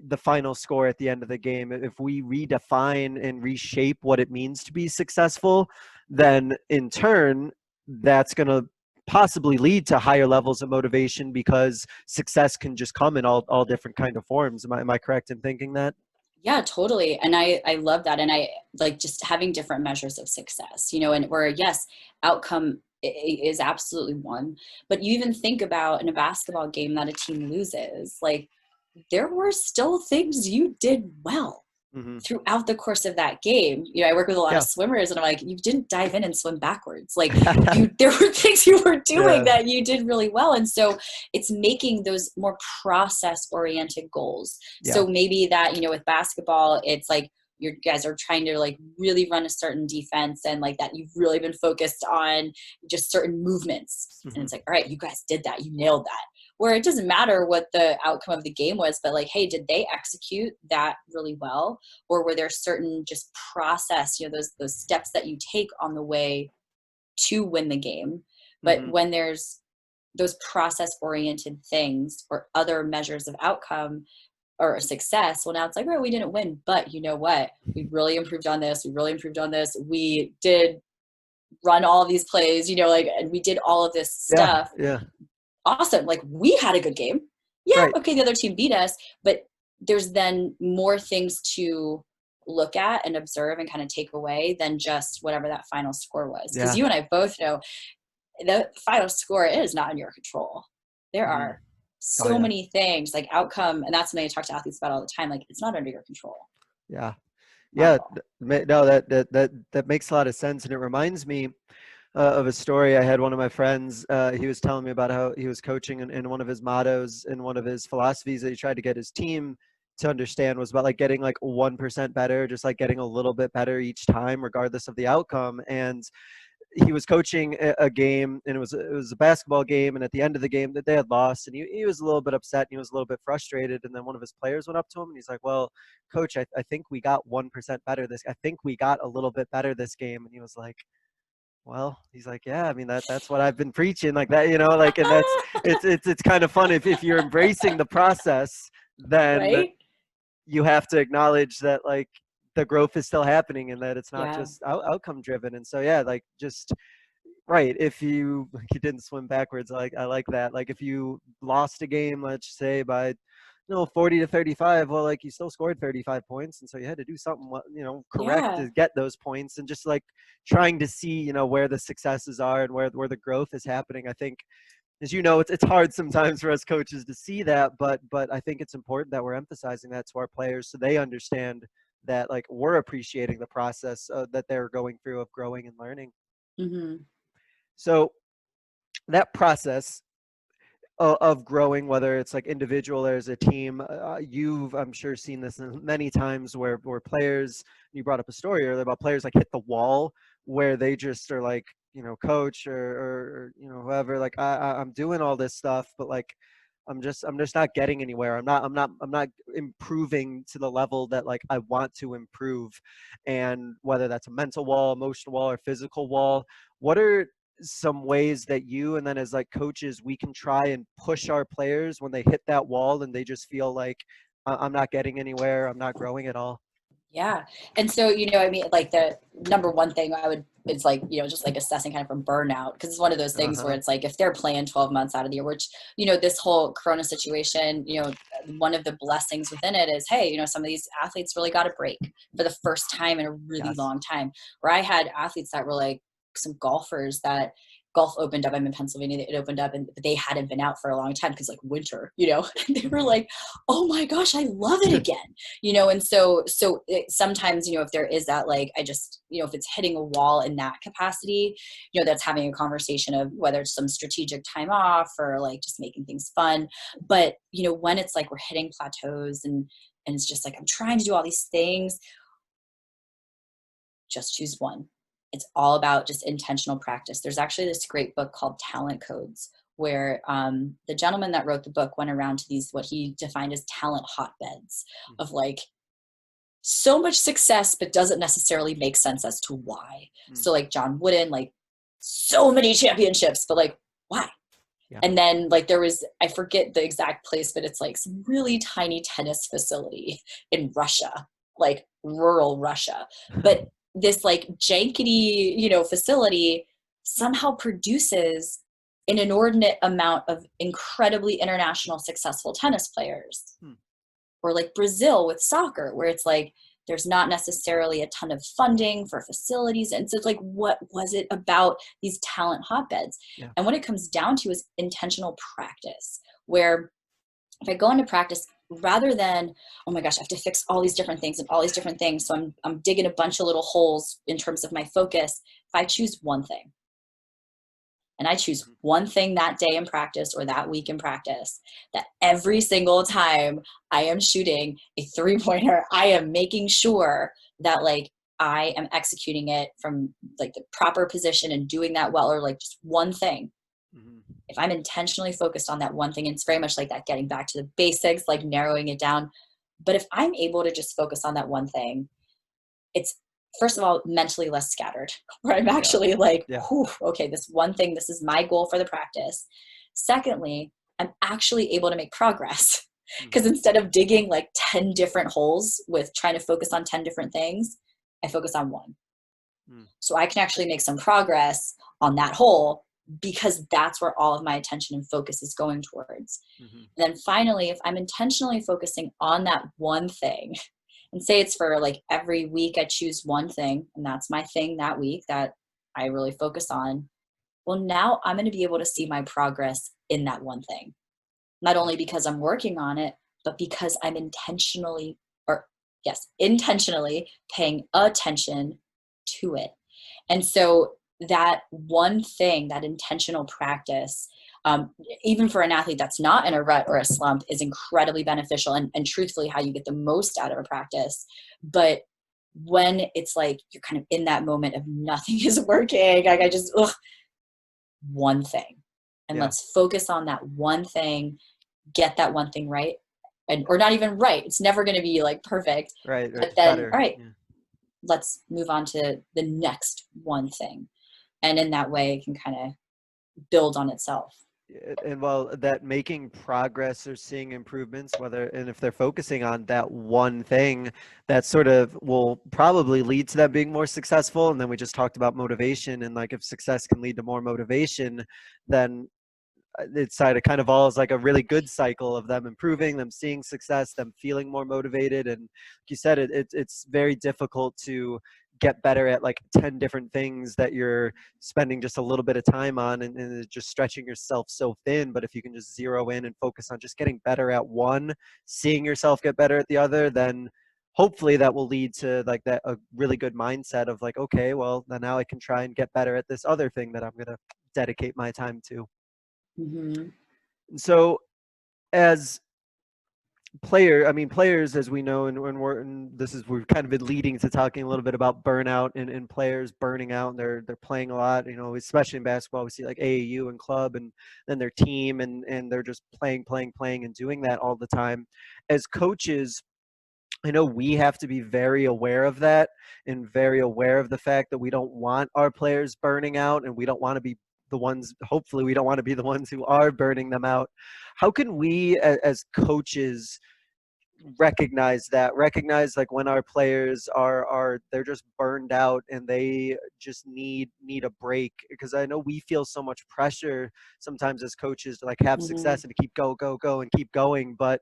the final score at the end of the game. If we redefine and reshape what it means to be successful, then in turn, that's going to possibly lead to higher levels of motivation, because success can just come in all different kind of forms. Am I correct in thinking that? Yeah, totally. And I love that. And I like just having different measures of success, and where, yes, outcome is absolutely one, but you even think about in a basketball game that a team loses, like there were still things you did well Mm-hmm. throughout the course of that game. I work with a lot of swimmers, and I'm like, you didn't dive in and swim backwards. Like there were things you were doing that you did really well. And so it's making those more process oriented goals. So maybe that, with basketball, it's like you guys are trying to like really run a certain defense, and like that you've really been focused on just certain movements. Mm-hmm. And it's like, all right, you guys did that. You nailed that. Where it doesn't matter what the outcome of the game was, but like, hey, did they execute that really well? Or were there certain just process, those steps that you take on the way to win the game? But mm-hmm. when there's those process oriented things or other measures of outcome or success, well, now it's like, oh, we didn't win, but you know what? We really improved on this. We really improved on this. We did run all of these plays, and we did all of this stuff. Yeah. Awesome. Like we had a good game. Yeah. Right. Okay. The other team beat us, but there's then more things to look at and observe and kind of take away than just whatever that final score was. Because you and I both know the final score is not in your control. There are so many things like outcome. And that's something I talk to athletes about all the time. Like it's not under your control. Yeah. Yeah. No, that makes a lot of sense. And it reminds me of a story. I had one of my friends, he was telling me about how he was coaching, and one of his mottos and one of his philosophies that he tried to get his team to understand was about like getting like 1% better, just like getting a little bit better each time, regardless of the outcome. And he was coaching a game, and it was a basketball game. And at the end of the game that they had lost, and he was a little bit upset, and he was a little bit frustrated. And then one of his players went up to him and he's like, well, coach, I think we got 1% better I think we got a little bit better this game. And he was like, well, he's like, yeah, I mean, that's what I've been preaching, like that, like, and that's, it's kind of fun. If you're embracing the process, then you have to acknowledge that like the growth is still happening, and that it's not just outcome driven. And so, like just, if you didn't swim backwards, like, I like that. Like if you lost a game, let's say by 40 to 35, well, like you still scored 35 points. And so you had to do something, correct to get those points, and just like trying to see, where the successes are and where the growth is happening. I think, as it's hard sometimes for us coaches to see that, but I think it's important that we're emphasizing that to our players, so they understand that like we're appreciating the process that they're going through of growing and learning. Mm-hmm. So that process of growing, whether it's like individual or as a team, you've, I'm sure, seen this many times where players, you brought up a story earlier about players like hit the wall, where they just are like, coach or whoever, like I'm doing all this stuff, but like I'm just not getting anywhere. I'm not improving to the level that like I want to improve. And whether that's a mental wall, emotional wall, or physical wall, what are some ways that you, and then as like coaches, we can try and push our players when they hit that wall and they just feel like I'm not getting anywhere, I'm not growing at all? Yeah. And so, I mean, like the number one thing it's like, just like assessing kind of from burnout, because it's one of those things where it's like, if they're playing 12 months out of the year, which, this whole Corona situation, one of the blessings within it is, hey, some of these athletes really got a break for the first time in a really long time, where I had athletes that were like some golfers that golf opened up. I'm in Pennsylvania. It opened up, and they hadn't been out for a long time because like winter, they were like, oh my gosh, I love it again, and so sometimes, if there is that, like, I just, if it's hitting a wall in that capacity, that's having a conversation of whether it's some strategic time off or like just making things fun. But, when it's like we're hitting plateaus and it's just like, I'm trying to do all these things, just choose one. It's all about just intentional practice. There's actually this great book called Talent Codes, where the gentleman that wrote the book went around to these, what he defined as talent hotbeds of like so much success, but doesn't necessarily make sense as to why. So like John Wooden, like so many championships, but like why? Yeah. And then like there was, I forget the exact place, but it's like some really tiny tennis facility in Russia, like rural Russia. But this like jankety, facility somehow produces an inordinate amount of incredibly international successful tennis players. Or like Brazil with soccer, where it's like there's not necessarily a ton of funding for facilities. And so it's like, what was it about these talent hotbeds? Yeah. And what it comes down to is intentional practice, where if I go into practice, rather than, oh my gosh, I have to fix all these different things and all these different things, so I'm digging a bunch of little holes in terms of my focus. If I choose one thing, and I choose one thing that day in practice or that week in practice, that every single time I am shooting a 3-pointer, I am making sure that like I am executing it from like the proper position and doing that well, or like just one thing. If I'm intentionally focused on that one thing, and it's very much like that, getting back to the basics, like narrowing it down. But if I'm able to just focus on that one thing, it's, first of all, mentally less scattered, where I'm actually like, whew, okay, this one thing, this is my goal for the practice. Secondly, I'm actually able to make progress, because instead of digging like 10 different holes with trying to focus on 10 different things, I focus on one. So I can actually make some progress on that hole, because that's where all of my attention and focus is going towards. And then finally, if I'm intentionally focusing on that one thing, and say it's for like every week I choose one thing, and that's my thing that week that I really focus on, well, now I'm going to be able to see my progress in that one thing. Not only because I'm working on it, but because I'm intentionally paying attention to it. And so that one thing, that intentional practice, even for an athlete that's not in a rut or a slump, is incredibly beneficial and truthfully how you get the most out of a practice. But when it's like you're kind of in that moment of nothing is working, like I just, one thing. And let's focus on that one thing, get that one thing right. Or not even right. It's never going to be like perfect. Right. But then, better. all right, let's move on to the next one thing. And in that way, it can kind of build on itself. And while that making progress or seeing improvements, and if they're focusing on that one thing, that sort of will probably lead to them being more successful. And then we just talked about motivation, and like if success can lead to more motivation, then it's kind of all is like a really good cycle of them improving, them seeing success, them feeling more motivated. And like you said, it's very difficult to get better at like 10 different things that you're spending just a little bit of time on, and just stretching yourself so thin. But if you can just zero in and focus on just getting better at one, seeing yourself get better at the other, then hopefully that will lead to like a really good mindset of like, okay, well, then now I can try and get better at this other thing that I'm going to dedicate my time to. So as players, as we know, and we've kind of been leading to talking a little bit about burnout and players burning out, and they're playing a lot, especially in basketball. We see like AAU and club, and then their team, and they're just playing and doing that all the time. As coaches, I know we have to be very aware of that, and very aware of the fact that we don't want our players burning out, and we don't want to be the ones, hopefully we don't want to be the ones who are burning them out. How can we as coaches recognize like when our players they're just burned out and they just need a break? Because I know we feel so much pressure sometimes as coaches to like have success and to keep go and keep going, but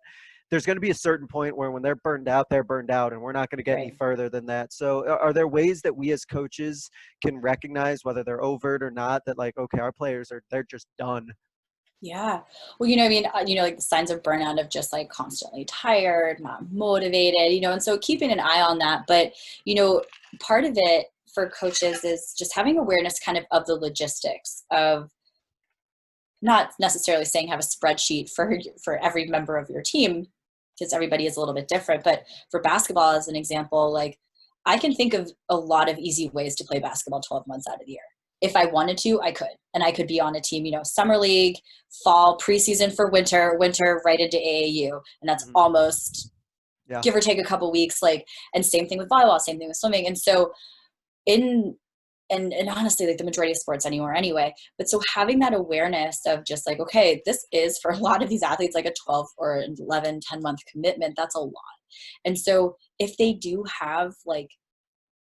there's going to be a certain point where when they're burned out, and we're not going to get any further than that. So are there ways that we as coaches can recognize, whether they're overt or not, that like, okay, our players they're just done? Yeah. Well, like the signs of burnout of just like constantly tired, not motivated, and so keeping an eye on that. But, part of it for coaches is just having awareness kind of the logistics of, not necessarily saying have a spreadsheet for every member of your team, because everybody is a little bit different. But for basketball, as an example, like I can think of a lot of easy ways to play basketball 12 months out of the year. If I wanted to, I could. And I could be on a team, summer league, fall, preseason for winter, right into AAU. And that's almost give or take a couple weeks. And same thing with volleyball, same thing with swimming. And so and honestly, like the majority of sports anymore anyway. But so having that awareness of just like, okay, this is for a lot of these athletes, like a 12 or 11, 10-month commitment. That's a lot. And so if they do have like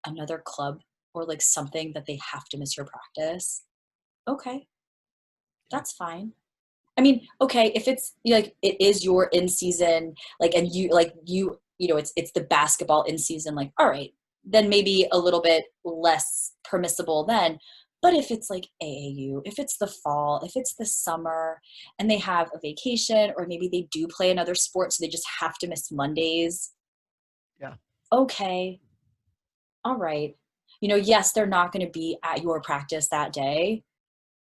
another club or like something that they have to miss your practice, okay, that's fine. I mean, okay, if it's like it is your in season, like, and you know, it's the basketball in season, like, all right, then maybe a little bit less permissible then. But if it's like AAU, if it's the fall, if it's the summer and they have a vacation, or maybe they do play another sport, so they just have to miss Mondays. Yeah. Okay. All right. You know, yes, they're not going to be at your practice that day,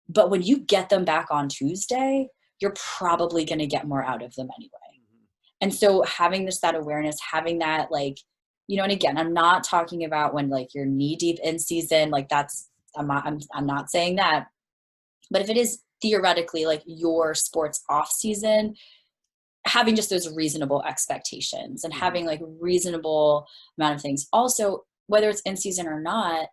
but when you get them back on Tuesday, you're probably going to get more out of them anyway. And so having that awareness, having that, like, you know, and again, I'm not talking about when like you're knee deep in season, like I'm not saying that, but if it is theoretically like your sports off season, having just those reasonable expectations and having like reasonable amount of things. Also, whether it's in season or not,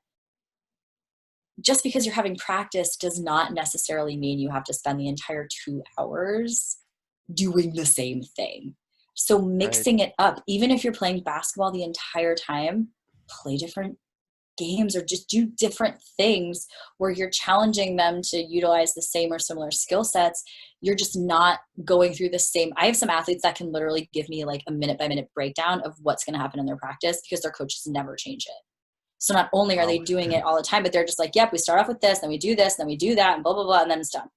just because you're having practice does not necessarily mean you have to spend the entire 2 hours doing the same thing. So mixing it up, even if you're playing basketball the entire time, play different games or just do different things where you're challenging them to utilize the same or similar skill sets. You're just not going through the same. I have some athletes that can literally give me like a minute by minute breakdown of what's going to happen in their practice because their coaches never change it. So not only are they doing it all the time, but they're just like, yep, we start off with this, then we do this, then we do that, and blah, blah, blah, and then it's done.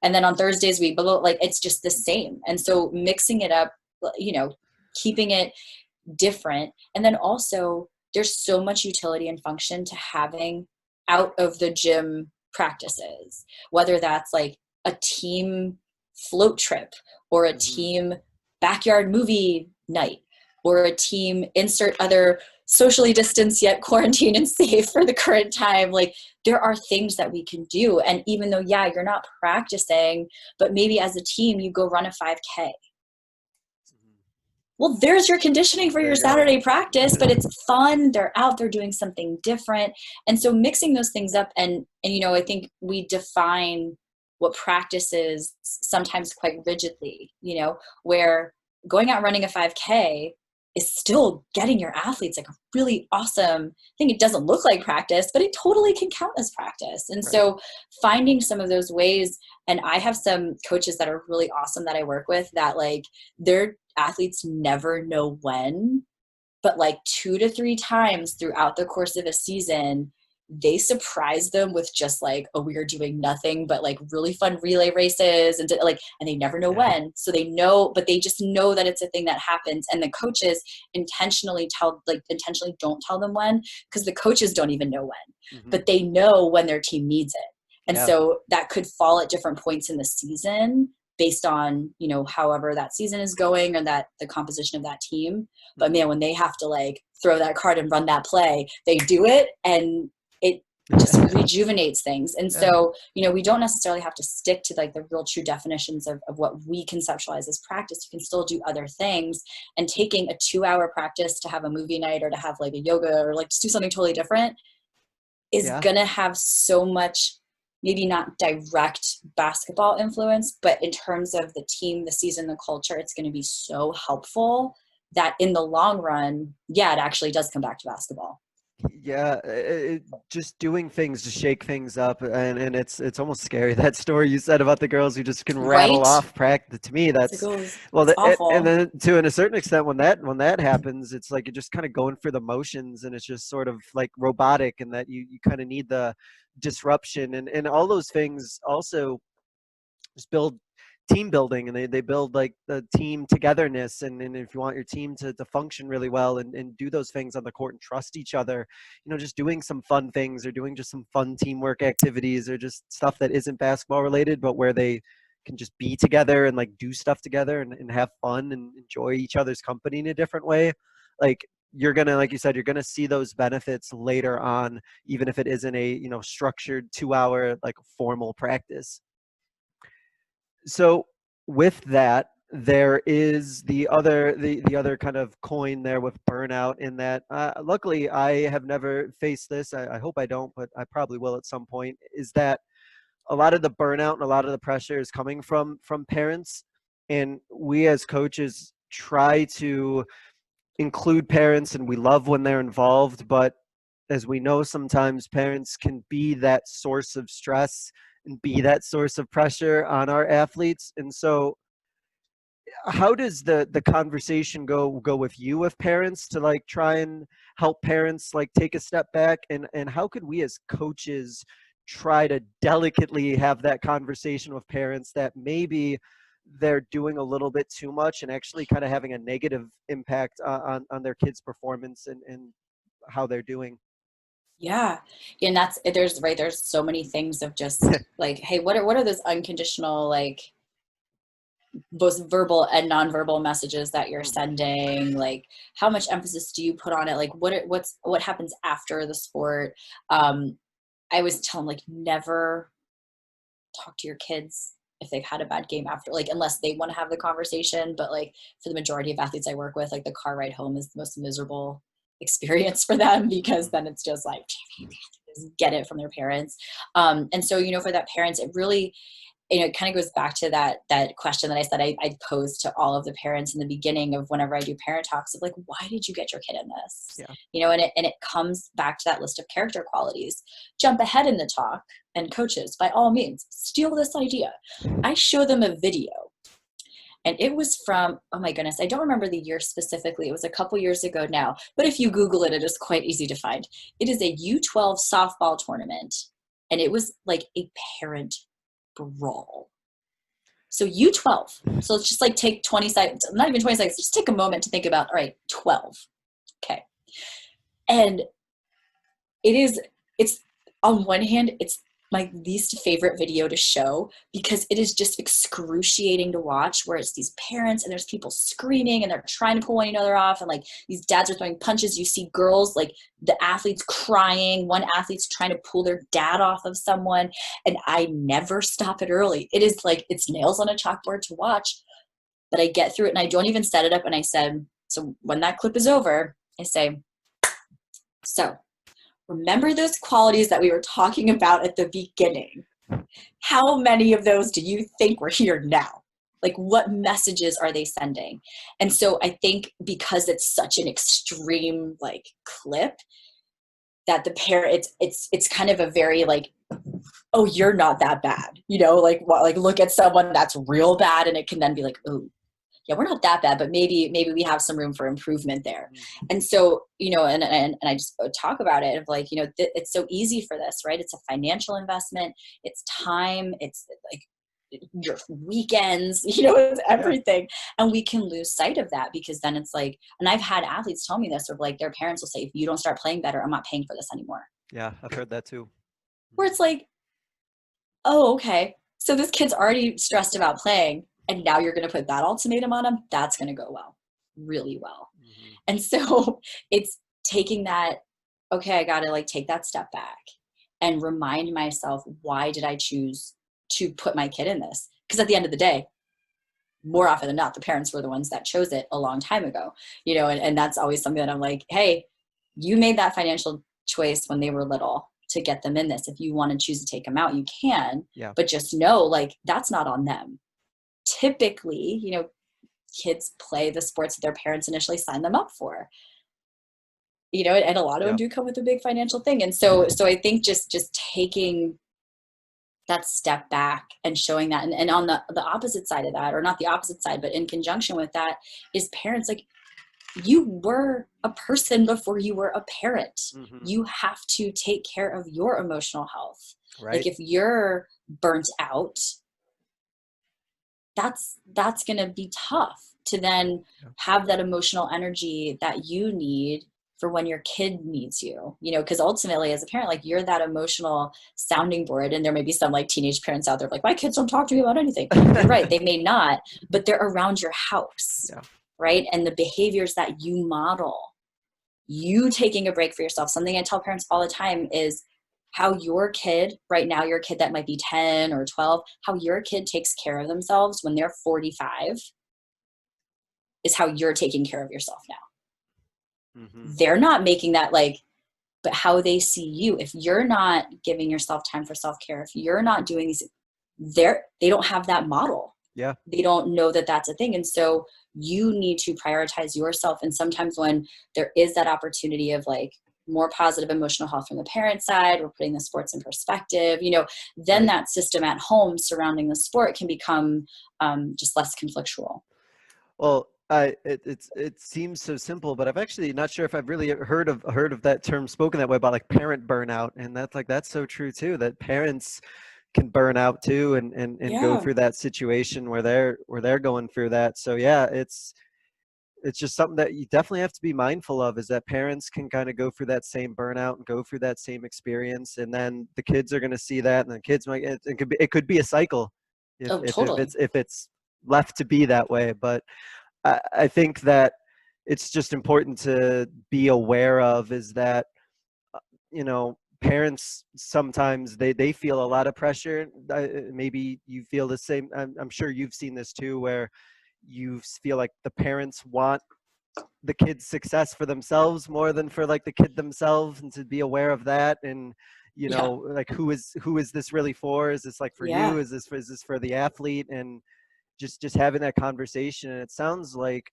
And then on Thursdays, we blah, blah, like, it's just the same. And so mixing it up, you know, keeping it different. And then also there's so much utility and function to having out of the gym practices, whether that's like a team float trip or a team backyard movie night or a team insert other socially distanced yet quarantine and safe for the current time. Like there are things that we can do. And even though, yeah, you're not practicing, but maybe as a team, you go run a 5K. Well, there's your conditioning for your Saturday practice, but it's fun. They're out there doing something different. And so mixing those things up and, you know, I think we define what practice is sometimes quite rigidly, you know, where going out running a 5K is still getting your athletes like a really awesome thing. It doesn't look like practice, but it totally can count as practice. And so finding some of those ways, and I have some coaches that are really awesome that I work with that like their athletes never know when, but like 2 to 3 times throughout the course of a season, they surprise them with just like, oh, we are doing nothing but like really fun relay races and they never know when. So they know, but they just know that it's a thing that happens. And the coaches intentionally don't tell them when, because the coaches don't even know when, but they know when their team needs it. And so that could fall at different points in the season based on, you know, however that season is going or that the composition of that team. But man, when they have to like throw that card and run that play, they do it and it just rejuvenates things. And so, you know, we don't necessarily have to stick to like the real true definitions of what we conceptualize as practice. You can still do other things, and taking a 2-hour practice to have a movie night or to have like a yoga or like just do something totally different is going to have so much, maybe not direct basketball influence, but in terms of the team, the season, the culture, it's going to be so helpful that in the long run, it actually does come back to basketball. Just doing things to shake things up, and it's almost scary, that story you said about the girls who just can rattle off practice. To me, that's awful. And then to a certain extent, when that happens, it's like you're just kind of going through the motions, and it's just sort of like robotic, and that you kind of need the disruption and all those things also just build team building, and they build like the team togetherness, and if you want your team to function really well and do those things on the court and trust each other, you know, just doing some fun things or doing just some fun teamwork activities or just stuff that isn't basketball related, but where they can just be together and like do stuff together and have fun and enjoy each other's company in a different way. Like you're gonna, like you said, you're gonna see those benefits later on, even if it isn't a, you know, structured 2-hour like formal practice. So with that, there is the other kind of coin there with burnout, in that luckily I have never faced this. I hope I don't, but I probably will at some point. Is that a lot of the burnout and a lot of the pressure is coming from parents, and we as coaches try to include parents, and we love when they're involved, but as we know, sometimes parents can be that source of stress and be that source of pressure on our athletes. And so how does the conversation go with you, with parents, to like try and help parents like take a step back, and how could we as coaches try to delicately have that conversation with parents that maybe they're doing a little bit too much and actually kind of having a negative impact on their kids' performance and how they're doing? Yeah. And there's so many things of just like, hey, what are those unconditional, like both verbal and nonverbal messages that you're sending? Like, how much emphasis do you put on it? Like what happens after the sport? I always tell them, like, never talk to your kids if they've had a bad game after, like, unless they want to have the conversation. But like, for the majority of athletes I work with, like, the car ride home is the most miserable experience for them, because then it's just like, just get it from their parents. And so, for that parents, it really, it kind of goes back to that question that I said I posed to all of the parents in the beginning of whenever I do parent talks, of like, why did you get your kid in this? Yeah. And it comes back to that list of character qualities. Jump ahead in the talk, and coaches, by all means, steal this idea. I show them a video, and it was from, oh my goodness, I don't remember the year specifically. It was a couple years ago now, but if you Google it, it is quite easy to find. It is a U12 softball tournament, and it was like a parent brawl. So U12. So let's just like take 20 seconds, not even 20 seconds, just take a moment to think about, all right, 12. Okay. And it's on one hand, it's my least favorite video to show, because it is just excruciating to watch, where it's these parents and there's people screaming and they're trying to pull one another off, and like these dads are throwing punches. You see girls, like the athletes, crying. One athlete's trying to pull their dad off of someone, and I never stop it early. It is like, it's nails on a chalkboard to watch, but I get through it, and I don't even set it up. And I said, so when that clip is over, I say, so remember those qualities that we were talking about at the beginning? How many of those do you think we're here now? Like, what messages are they sending? And so I think because it's such an extreme like clip, that the parent, it's kind of a very like, oh, you're not that bad, like what, like look at someone that's real bad, and it can then be like, oh, yeah, we're not that bad, but maybe we have some room for improvement there. And so, and I just talk about it of like, it's so easy for this, right? It's a financial investment, it's time, it's like your weekends, it's everything. And we can lose sight of that, because then it's like, and I've had athletes tell me this, of like, their parents will say, if you don't start playing better, I'm not paying for this anymore. Yeah, I've heard that too. Where it's like, oh, okay, so this kid's already stressed about playing, and now you're going to put that ultimatum on him. That's going to go well, really well. And so it's taking that, okay, I got to like take that step back and remind myself, why did I choose to put my kid in this? Because at the end of the day, more often than not, the parents were the ones that chose it a long time ago, and that's always something that I'm like, hey, you made that financial choice when they were little to get them in this. If you want to choose to take them out, you can, but just know, like, that's not on them. Typically, kids play the sports that their parents initially signed them up for, and a lot of them do come with a big financial thing. And so I think just taking that step back and showing that, and on the opposite side of that, or not the opposite side, but in conjunction with that, is parents, like, you were a person before you were a parent. You have to take care of your emotional health. Right. Like, if you're burnt out, that's going to be tough to then have that emotional energy that you need for when your kid needs you, because ultimately as a parent, like, you're that emotional sounding board. And there may be some like teenage parents out there like, my kids don't talk to me about anything. You're right. They may not, but they're around your house. Right. And the behaviors that you model, you taking a break for yourself. Something I tell parents all the time is how your kid right now, your kid that might be 10 or 12, how your kid takes care of themselves when they're 45 is how you're taking care of yourself now. Mm-hmm. They're not making that like, but how they see you. If you're not giving yourself time for self-care, if you're not doing these, they don't have that model. Yeah. They don't know that that's a thing. And so you need to prioritize yourself. And sometimes when there is that opportunity of like more positive emotional health from the parent side, we're putting the sports in perspective, then Right. that system at home surrounding the sport can become just less conflictual. Well, it seems so simple, but I've actually not sure if I've really heard of that term spoken that way about like parent burnout, and that's so true too. That parents can burn out too, and go Yeah. through that situation where they're going through that. So yeah, it's just something that you definitely have to be mindful of, is that parents can kind of go through that same burnout and go through that same experience, and then the kids are going to see that, and the kids might it could be a cycle Oh, totally. if it's left to be that way. But I think that it's just important to be aware of is that, parents sometimes they feel a lot of pressure. Maybe you feel the same. I'm sure you've seen this too, where you feel like the parents want the kid's success for themselves more than for like the kid themselves, and to be aware of that. And Yeah. like who is this really for? Is this like for Yeah. you? Is this for the athlete? And just having that conversation. And it sounds like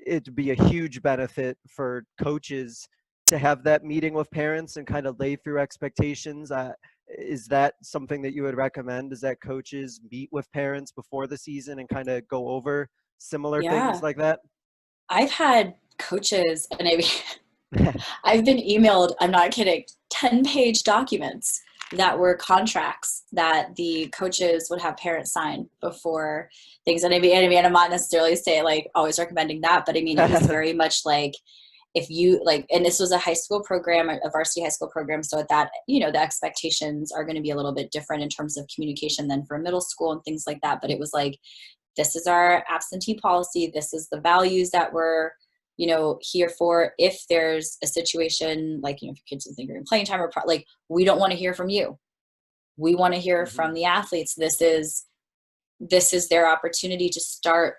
it'd be a huge benefit for coaches to have that meeting with parents and kind of lay through expectations. Is that something that you would recommend? Is that coaches meet with parents before the season and kind of go over similar things Yeah. like that? I've had coaches, and I've been emailed, I'm not kidding, 10-page documents that were contracts that the coaches would have parents sign before things. And I'm not necessarily saying like always recommending that, but I mean, it was very much like, if you like, and this was a high school program, a varsity high school program. So at that, the expectations are going to be a little bit different in terms of communication than for middle school and things like that. But it was like, this is our absentee policy. This is the values that we're, here for. If there's a situation like, if your kids are thinking playing time or like, we don't want to hear from you. We want to hear Mm-hmm. from the athletes. This is their opportunity to start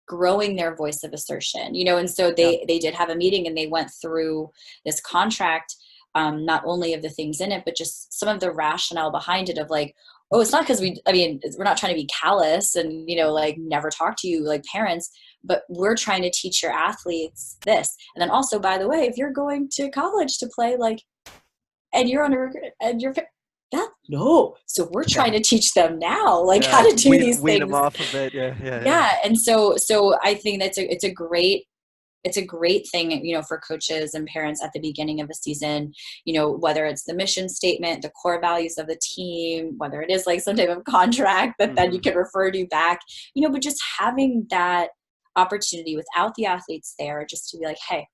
growing their voice of assertion, and so Yeah. they did have a meeting, and they went through this contract, not only of the things in it, but just some of the rationale behind it of like, oh, it's not because we're not trying to be callous and, like never talk to you like parents, but we're trying to teach your athletes this. And then also, by the way, if you're going to college to play, like, and you're on and you're that, no. So we're trying to teach them now, like how to do these wean things. them off of it. Yeah. Yeah. And so I think it's a great thing, for coaches and parents at the beginning of a season, whether it's the mission statement, the core values of the team, whether it is like some type of contract that then you can refer to back, but just having that opportunity without the athletes there, just to be like, hey,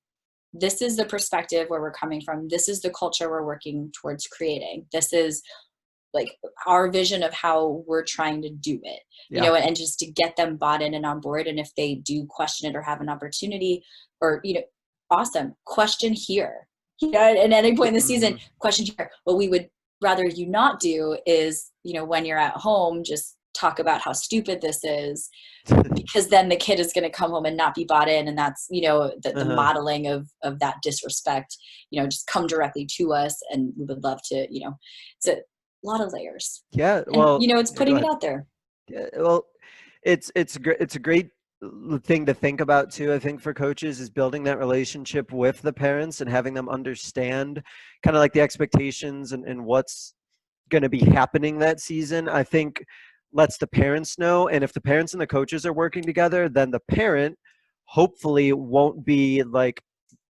this is the perspective where we're coming from. This is the culture we're working towards creating. This is like our vision of how we're trying to do it, and just to get them bought in and on board. And if they do question it or have an opportunity or, awesome, question here, at any point in the season, question here. What we would rather you not do is, when you're at home, just talk about how stupid this is, because then the kid is going to come home and not be bought in. And that's, the modeling of that disrespect, just come directly to us. And we would love to, it's a lot of layers. Yeah. And, Well, it's putting it out there. Yeah, well, it's a great thing to think about too. I think for coaches is building that relationship with the parents and having them understand kind of like the expectations and what's going to be happening that season. I think lets the parents know, and if the parents and the coaches are working together, then the parent hopefully won't be like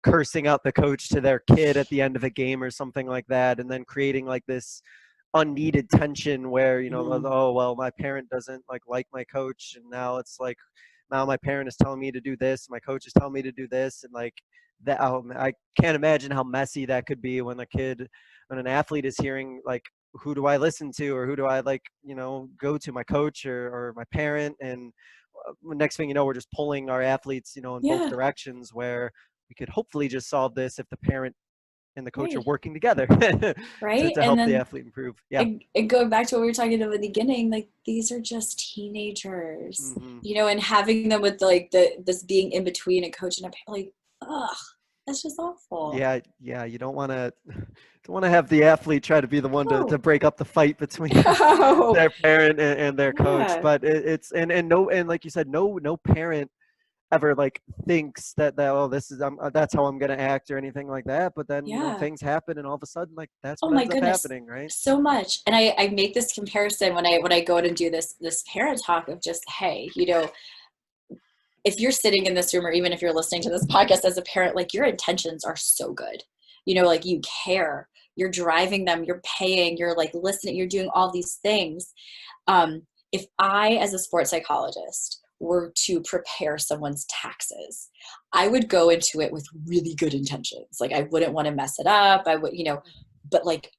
cursing out the coach to their kid at the end of a game or something like that, and then creating like this unneeded tension where oh well, my parent doesn't like my coach, and now it's like now my parent is telling me to do this, my coach is telling me to do this, and like that. I can't imagine how messy that could be when when an athlete is hearing like, who do I listen to, or who do I go to, my coach or my parent? And next thing you know, we're just pulling our athletes in both directions, where we could hopefully just solve this if the parent and the coach are Right. working together Right. to And help the then athlete improve. Yeah. and going back to what we were talking about in the beginning, like these are just teenagers, Hmm. and having them with like this being in between a coach and a parent, like, ugh, that's just awful. Yeah, yeah. You don't want to have the athlete try to be the one to No. break up the fight between No. their parent and their coach. Yeah. But it's and no, and like you said, no parent ever like thinks that oh, this is that's how I'm gonna act or anything like that. But then Yeah. things happen, and all of a sudden like that's Oh what my ends up goodness. happening, right? So much. And I make this comparison when I go out and do this parent talk of just, hey, if you're sitting in this room, or even if you're listening to this podcast as a parent, like your intentions are so good. Like you care, you're driving them, you're paying, you're like listening, you're doing all these things. If I, as a sports psychologist, were to prepare someone's taxes, I would go into it with really good intentions. Like I wouldn't want to mess it up. I would, but like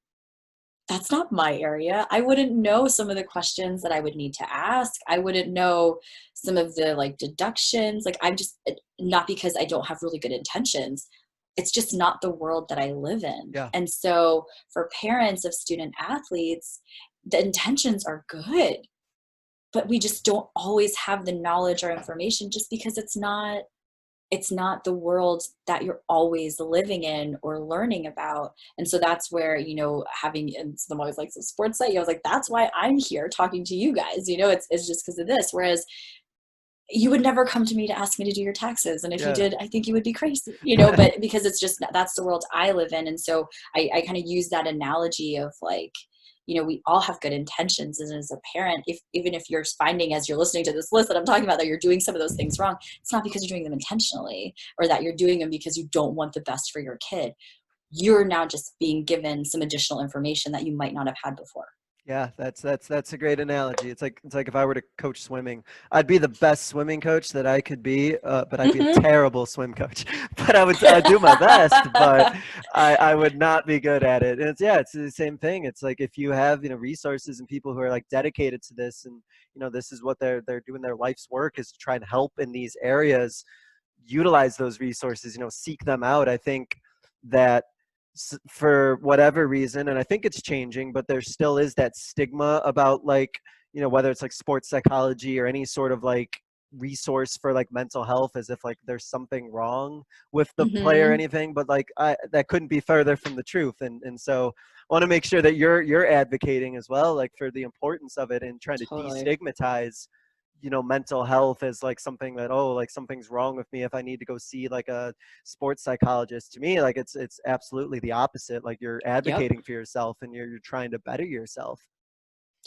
that's not my area. I wouldn't know some of the questions that I would need to ask. I wouldn't know some of the like deductions. Like I'm just not because I don't have really good intentions. It's just not the world that I live in. Yeah. And so for parents of student athletes, the intentions are good, but we just don't always have the knowledge or information just because it's not the world that you're always living in or learning about. And so that's where, having, and I'm always like, the sports site, I was like, that's why I'm here talking to you guys, it's just because of this. Whereas you would never come to me to ask me to do your taxes. And if you Yeah. did, I think you would be crazy, but because it's just, that's the world I live in. And so I kind of use that analogy of like, we all have good intentions. And as a parent, even if you're finding as you're listening to this list that I'm talking about that you're doing some of those things wrong, it's not because you're doing them intentionally or that you're doing them because you don't want the best for your kid. You're now just being given some additional information that you might not have had before. Yeah, that's a great analogy. It's like if I were to coach swimming, I'd be the best swimming coach that I could be, but I'd be a terrible swim coach. But I'd do my best, but I would not be good at it. And it's the same thing. It's like if you have resources and people who are like dedicated to this, and this is what they're doing their life's work is to try and help in these areas, utilize those resources, seek them out. I think that for whatever reason, and I think it's changing, but there still is that stigma about like whether it's like sports psychology or any sort of like resource for like mental health, as if like there's something wrong with the player or anything. But like that couldn't be further from the truth. And so I want to make sure that you're advocating as well, like for the importance of it and trying to Totally. destigmatize mental health as like something that, oh, like something's wrong with me if I need to go see like a sports psychologist. To me, like it's absolutely the opposite. Like you're Yep. advocating for yourself and you're trying to better yourself.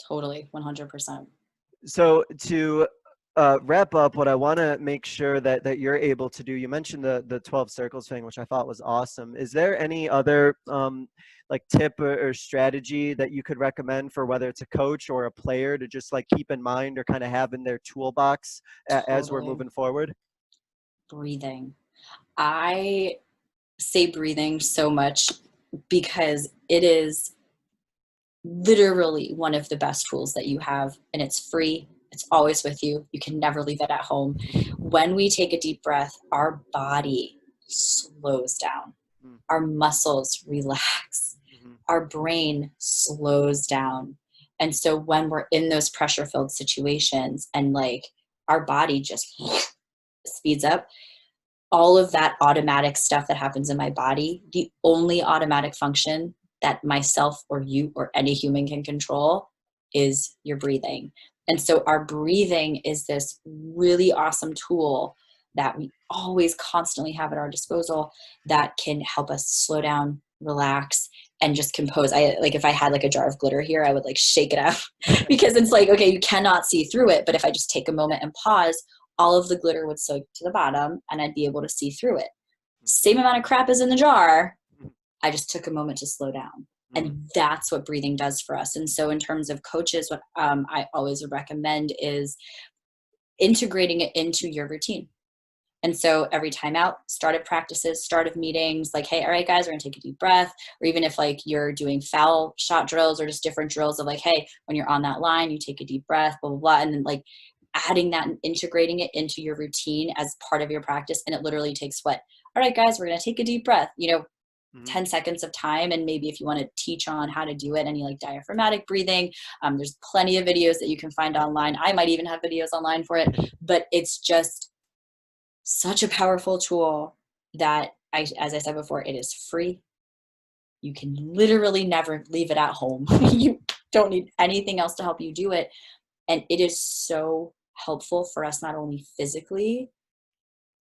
Totally. 100%. So to wrap up, what I want to make sure that you're able to do, you mentioned the 12 circles thing, which I thought was awesome. Is there any other like tip or strategy that you could recommend for whether it's a coach or a player to just like keep in mind or kind of have in their toolbox as we're Totally. moving forward? Breathing. I say breathing so much because it is literally one of the best tools that you have, and it's free. It's always with you. You can never leave it at home. When we take a deep breath, our body slows down. Our muscles relax. Our brain slows down. And so when we're in those pressure-filled situations and like our body just speeds up, all of that automatic stuff that happens in my body, the only automatic function that myself or you or any human can control is your breathing. And so our breathing is this really awesome tool that we always constantly have at our disposal that can help us slow down, relax, and just compose. Like if I had like a jar of glitter here, I would like shake it out because it's like, okay, you cannot see through it. But if I just take a moment and pause, all of the glitter would soak to the bottom and I'd be able to see through it. Same amount of crap is in the jar. I just took a moment to slow down. And that's what breathing does for us. And so in terms of coaches, what I always would recommend is integrating it into your routine. And so every time out, start of practices, start of meetings, like, hey, all right, guys, we're going to take a deep breath. Or even if like you're doing foul shot drills or just different drills of like, hey, when you're on that line, you take a deep breath, blah, blah, blah. And then like adding that and integrating it into your routine as part of your practice. And it literally takes what? All right, guys, we're going to take a deep breath. 10 seconds of time. And maybe if you want to teach on how to do it, any like diaphragmatic breathing, there's plenty of videos that you can find online. I might even have videos online for it, but it's just such a powerful tool that as I said before, it is free. You can literally never leave it at home. You don't need anything else to help you do it. And it is so helpful for us, not only physically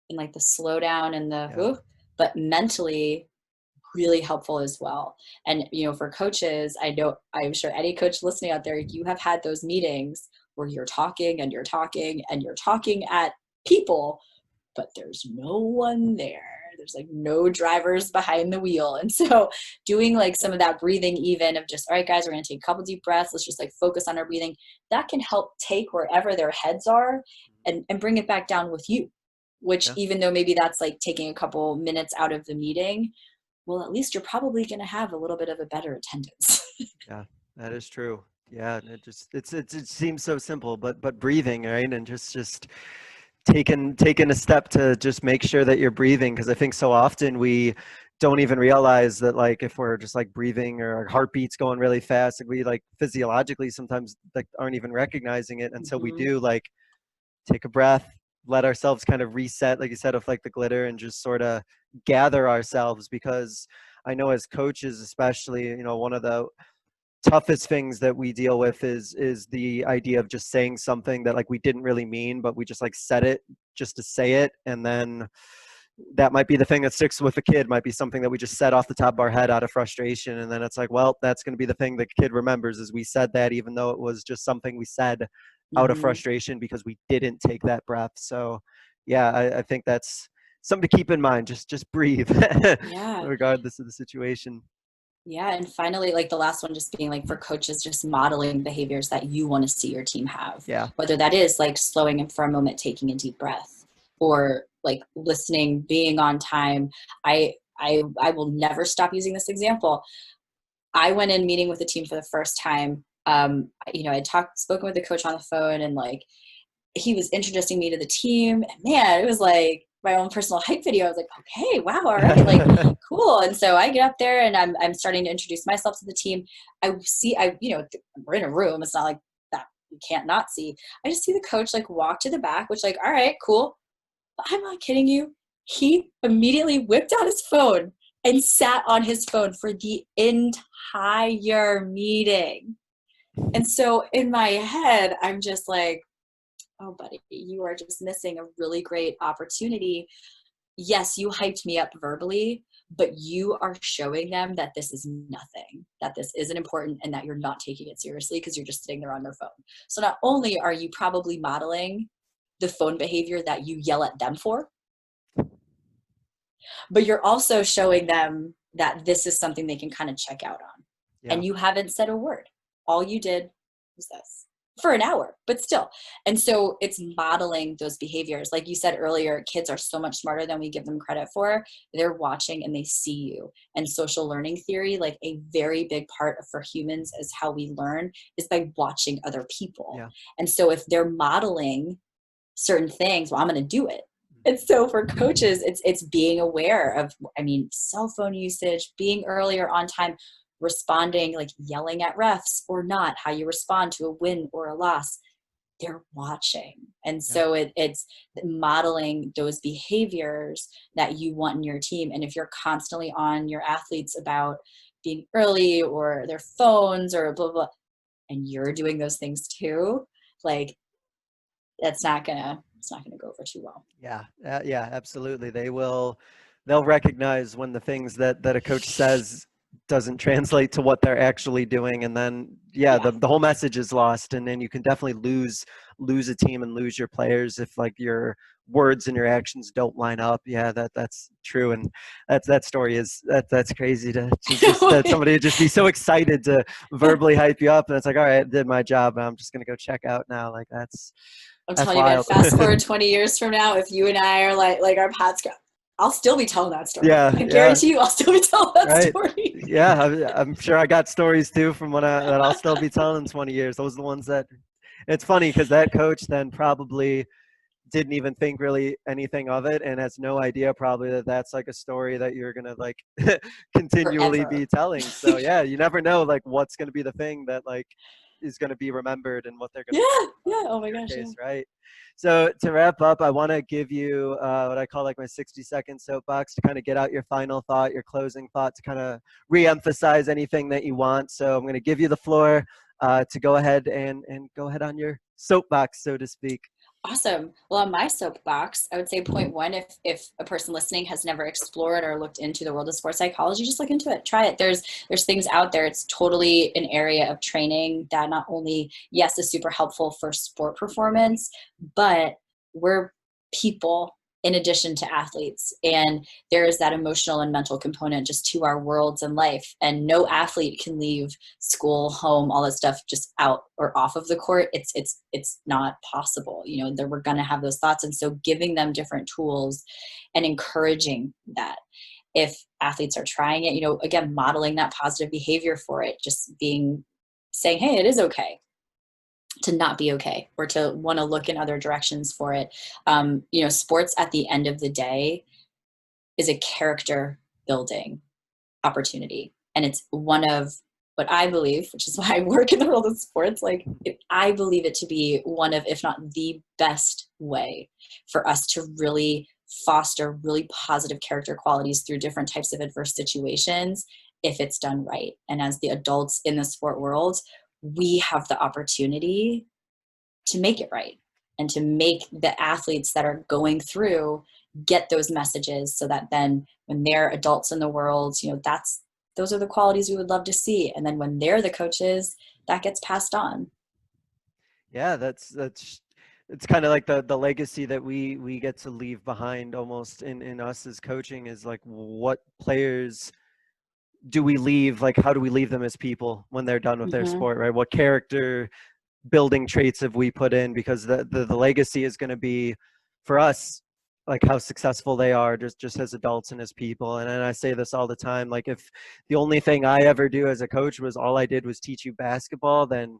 in like the slowdown and but mentally really helpful as well. And, for coaches, I'm sure any coach listening out there, you have had those meetings where you're talking and you're talking and you're talking at people, but there's no one there. There's like no drivers behind the wheel. And so doing like some of that breathing, even of just, all right, guys, we're going to take a couple deep breaths. Let's just like focus on our breathing. That can help take wherever their heads are and bring it back down with you, which even though maybe that's like taking a couple minutes out of the meeting, well, at least you're probably going to have a little bit of a better attendance. Yeah, that is true. Yeah. It seems so simple, but breathing, right. And just taking a step to just make sure that you're breathing. Cause I think so often we don't even realize that, like, if we're just like breathing or our heartbeat's going really fast, like we like physiologically sometimes like aren't even recognizing it until we do like take a breath, let ourselves kind of reset, like you said, of like the glitter, and just sort of gather ourselves. Because I know as coaches, especially, one of the toughest things that we deal with is the idea of just saying something that like we didn't really mean, but we just like said it just to say it. And then that might be the thing that sticks with the kid, might be something that we just said off the top of our head out of frustration. And then it's like, well, that's going to be the thing the kid remembers, is we said that, even though it was just something we said out of frustration because we didn't take that breath. So yeah, I think that's something to keep in mind. Just breathe regardless of the situation. Yeah. And finally, like the last one, just being like for coaches, just modeling behaviors that you want to see your team have. Yeah. Whether that is like slowing in for a moment, taking a deep breath, or like listening, being on time. I will never stop using this example. I went in meeting with the team for the first time. I spoken with the coach on the phone, and like he was introducing me to the team, and man, it was like my own personal hype video. I was like, okay, wow, all right, like cool. And so I get up there and I'm starting to introduce myself to the team. We're in a room. It's not like that you can't not see. I just see the coach like walk to the back, which like, all right, cool. But I'm not kidding you. He immediately whipped out his phone and sat on his phone for the entire meeting. And so in my head, I'm just like, oh, buddy, you are just missing a really great opportunity. Yes, you hyped me up verbally, but you are showing them that this is nothing, that this isn't important, and that you're not taking it seriously because you're just sitting there on their phone. So not only are you probably modeling the phone behavior that you yell at them for, but you're also showing them that this is something they can kind of check out on. Yeah. And you haven't said a word. All you did was this for an hour, but still. And so it's modeling those behaviors. Like you said earlier, kids are so much smarter than we give them credit for. They're watching and they see you. And social learning theory, like a very big part for humans is how we learn is by watching other people. Yeah. And so if they're modeling certain things, well, I'm going to do it. And so for coaches, it's being aware of, cell phone usage, being earlier on time, responding, like yelling at refs or not, how you respond to a win or a loss. They're watching. And so it's modeling those behaviors that you want in your team. And if you're constantly on your athletes about being early or their phones or blah, blah, and you're doing those things too, like it's not gonna go over too well. Yeah, absolutely. They'll recognize when the things that a coach says doesn't translate to what they're actually doing, and then the whole message is lost, and then you can definitely lose a team and lose your players if like your words and your actions don't line up. That's true. And that story is that's crazy to just that somebody would just be so excited to verbally hype you up, and it's like, all right, I did my job, and I'm just gonna go check out now. Like I'm telling you, man, fast forward 20 years from now, if you and I are like our paths go, I'll still be telling that story. I guarantee you I'll still be telling that story. Yeah, I'm sure I got stories too from that I'll still be telling in 20 years. Those are the ones that, it's funny because that coach then probably didn't even think really anything of it and has no idea probably that that's like a story that you're gonna like continually Forever. be telling. So yeah, you never know like what's gonna be the thing that like is gonna be remembered and what they're gonna Yeah. Oh my gosh. case, right? So to wrap up, I want to give you what I call like my 60-second soapbox to kind of get out your final thought, your closing thought, to kind of re-emphasize anything that you want. So I'm going to give you the floor to go ahead and go ahead on your soapbox, so to speak. Awesome. Well, on my soapbox, I would say point one, if a person listening has never explored or looked into the world of sports psychology, just look into it, try it. There's things out there. It's totally an area of training that not only, yes, is super helpful for sport performance, but we're people in addition to athletes. And there is that emotional and mental component just to our worlds and life. And no athlete can leave school, home, all that stuff just out or off of the court. It's not possible. You know, we're going to have those thoughts. And so giving them different tools and encouraging that. If athletes are trying it, you know, again, modeling that positive behavior for it, just saying, hey, it is okay to not be okay, or to want to look in other directions for it. You know, sports at the end of the day is a character building opportunity. And it's one of what I believe, which is why I work in the world of sports, like I believe it to be one of, if not the best way for us to really foster really positive character qualities through different types of adverse situations, if it's done right. And as the adults in the sport world, we have the opportunity to make it right and to make the athletes that are going through get those messages, so that then when they're adults in the world, you know, those are the qualities we would love to see. And then when they're the coaches, that gets passed on. Yeah, it's kind of like the legacy that we get to leave behind almost in us as coaching, is like, what players do we leave, like how do we leave them as people when they're done with their sport, right? What character building traits have we put in? Because the legacy is going to be for us like how successful they are just as adults and as people. And I say this all the time, like if the only thing I ever do as a coach was all I did was teach you basketball, then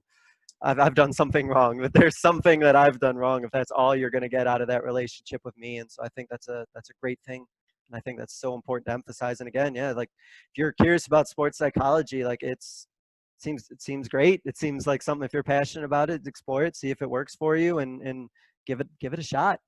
I've done something wrong. But there's something that I've done wrong if that's all you're going to get out of that relationship with me. And so I think that's a great thing. And I think that's so important to emphasize. And again, yeah, like if you're curious about sports psychology, like it seems great. It seems like something, if you're passionate about it, explore it, see if it works for you, and give it a shot.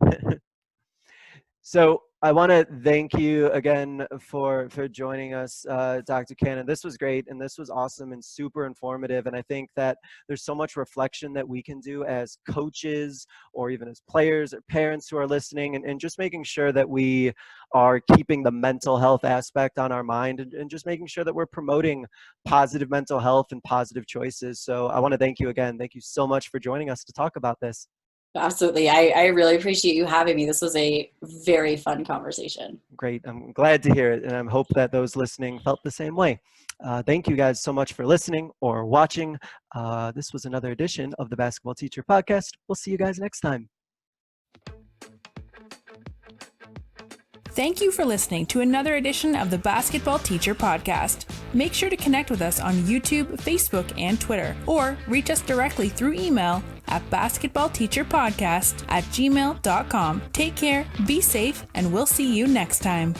So I want to thank you again for joining us, Dr. Cannon. This was great, and this was awesome and super informative. And I think that there's so much reflection that we can do as coaches, or even as players or parents who are listening, and just making sure that we are keeping the mental health aspect on our mind, and just making sure that we're promoting positive mental health and positive choices. So I want to thank you again. Thank you so much for joining us to talk about this. Absolutely. I really appreciate you having me. This was a very fun conversation. Great. I'm glad to hear it. And I hope that those listening felt the same way. Thank you guys so much for listening or watching. This was another edition of the Basketball Teacher Podcast. We'll see you guys next time. Thank you for listening to another edition of the Basketball Teacher Podcast. Make sure to connect with us on YouTube, Facebook, and Twitter, or reach us directly through email at basketballteacherpodcast@gmail.com. Take care, be safe, and we'll see you next time.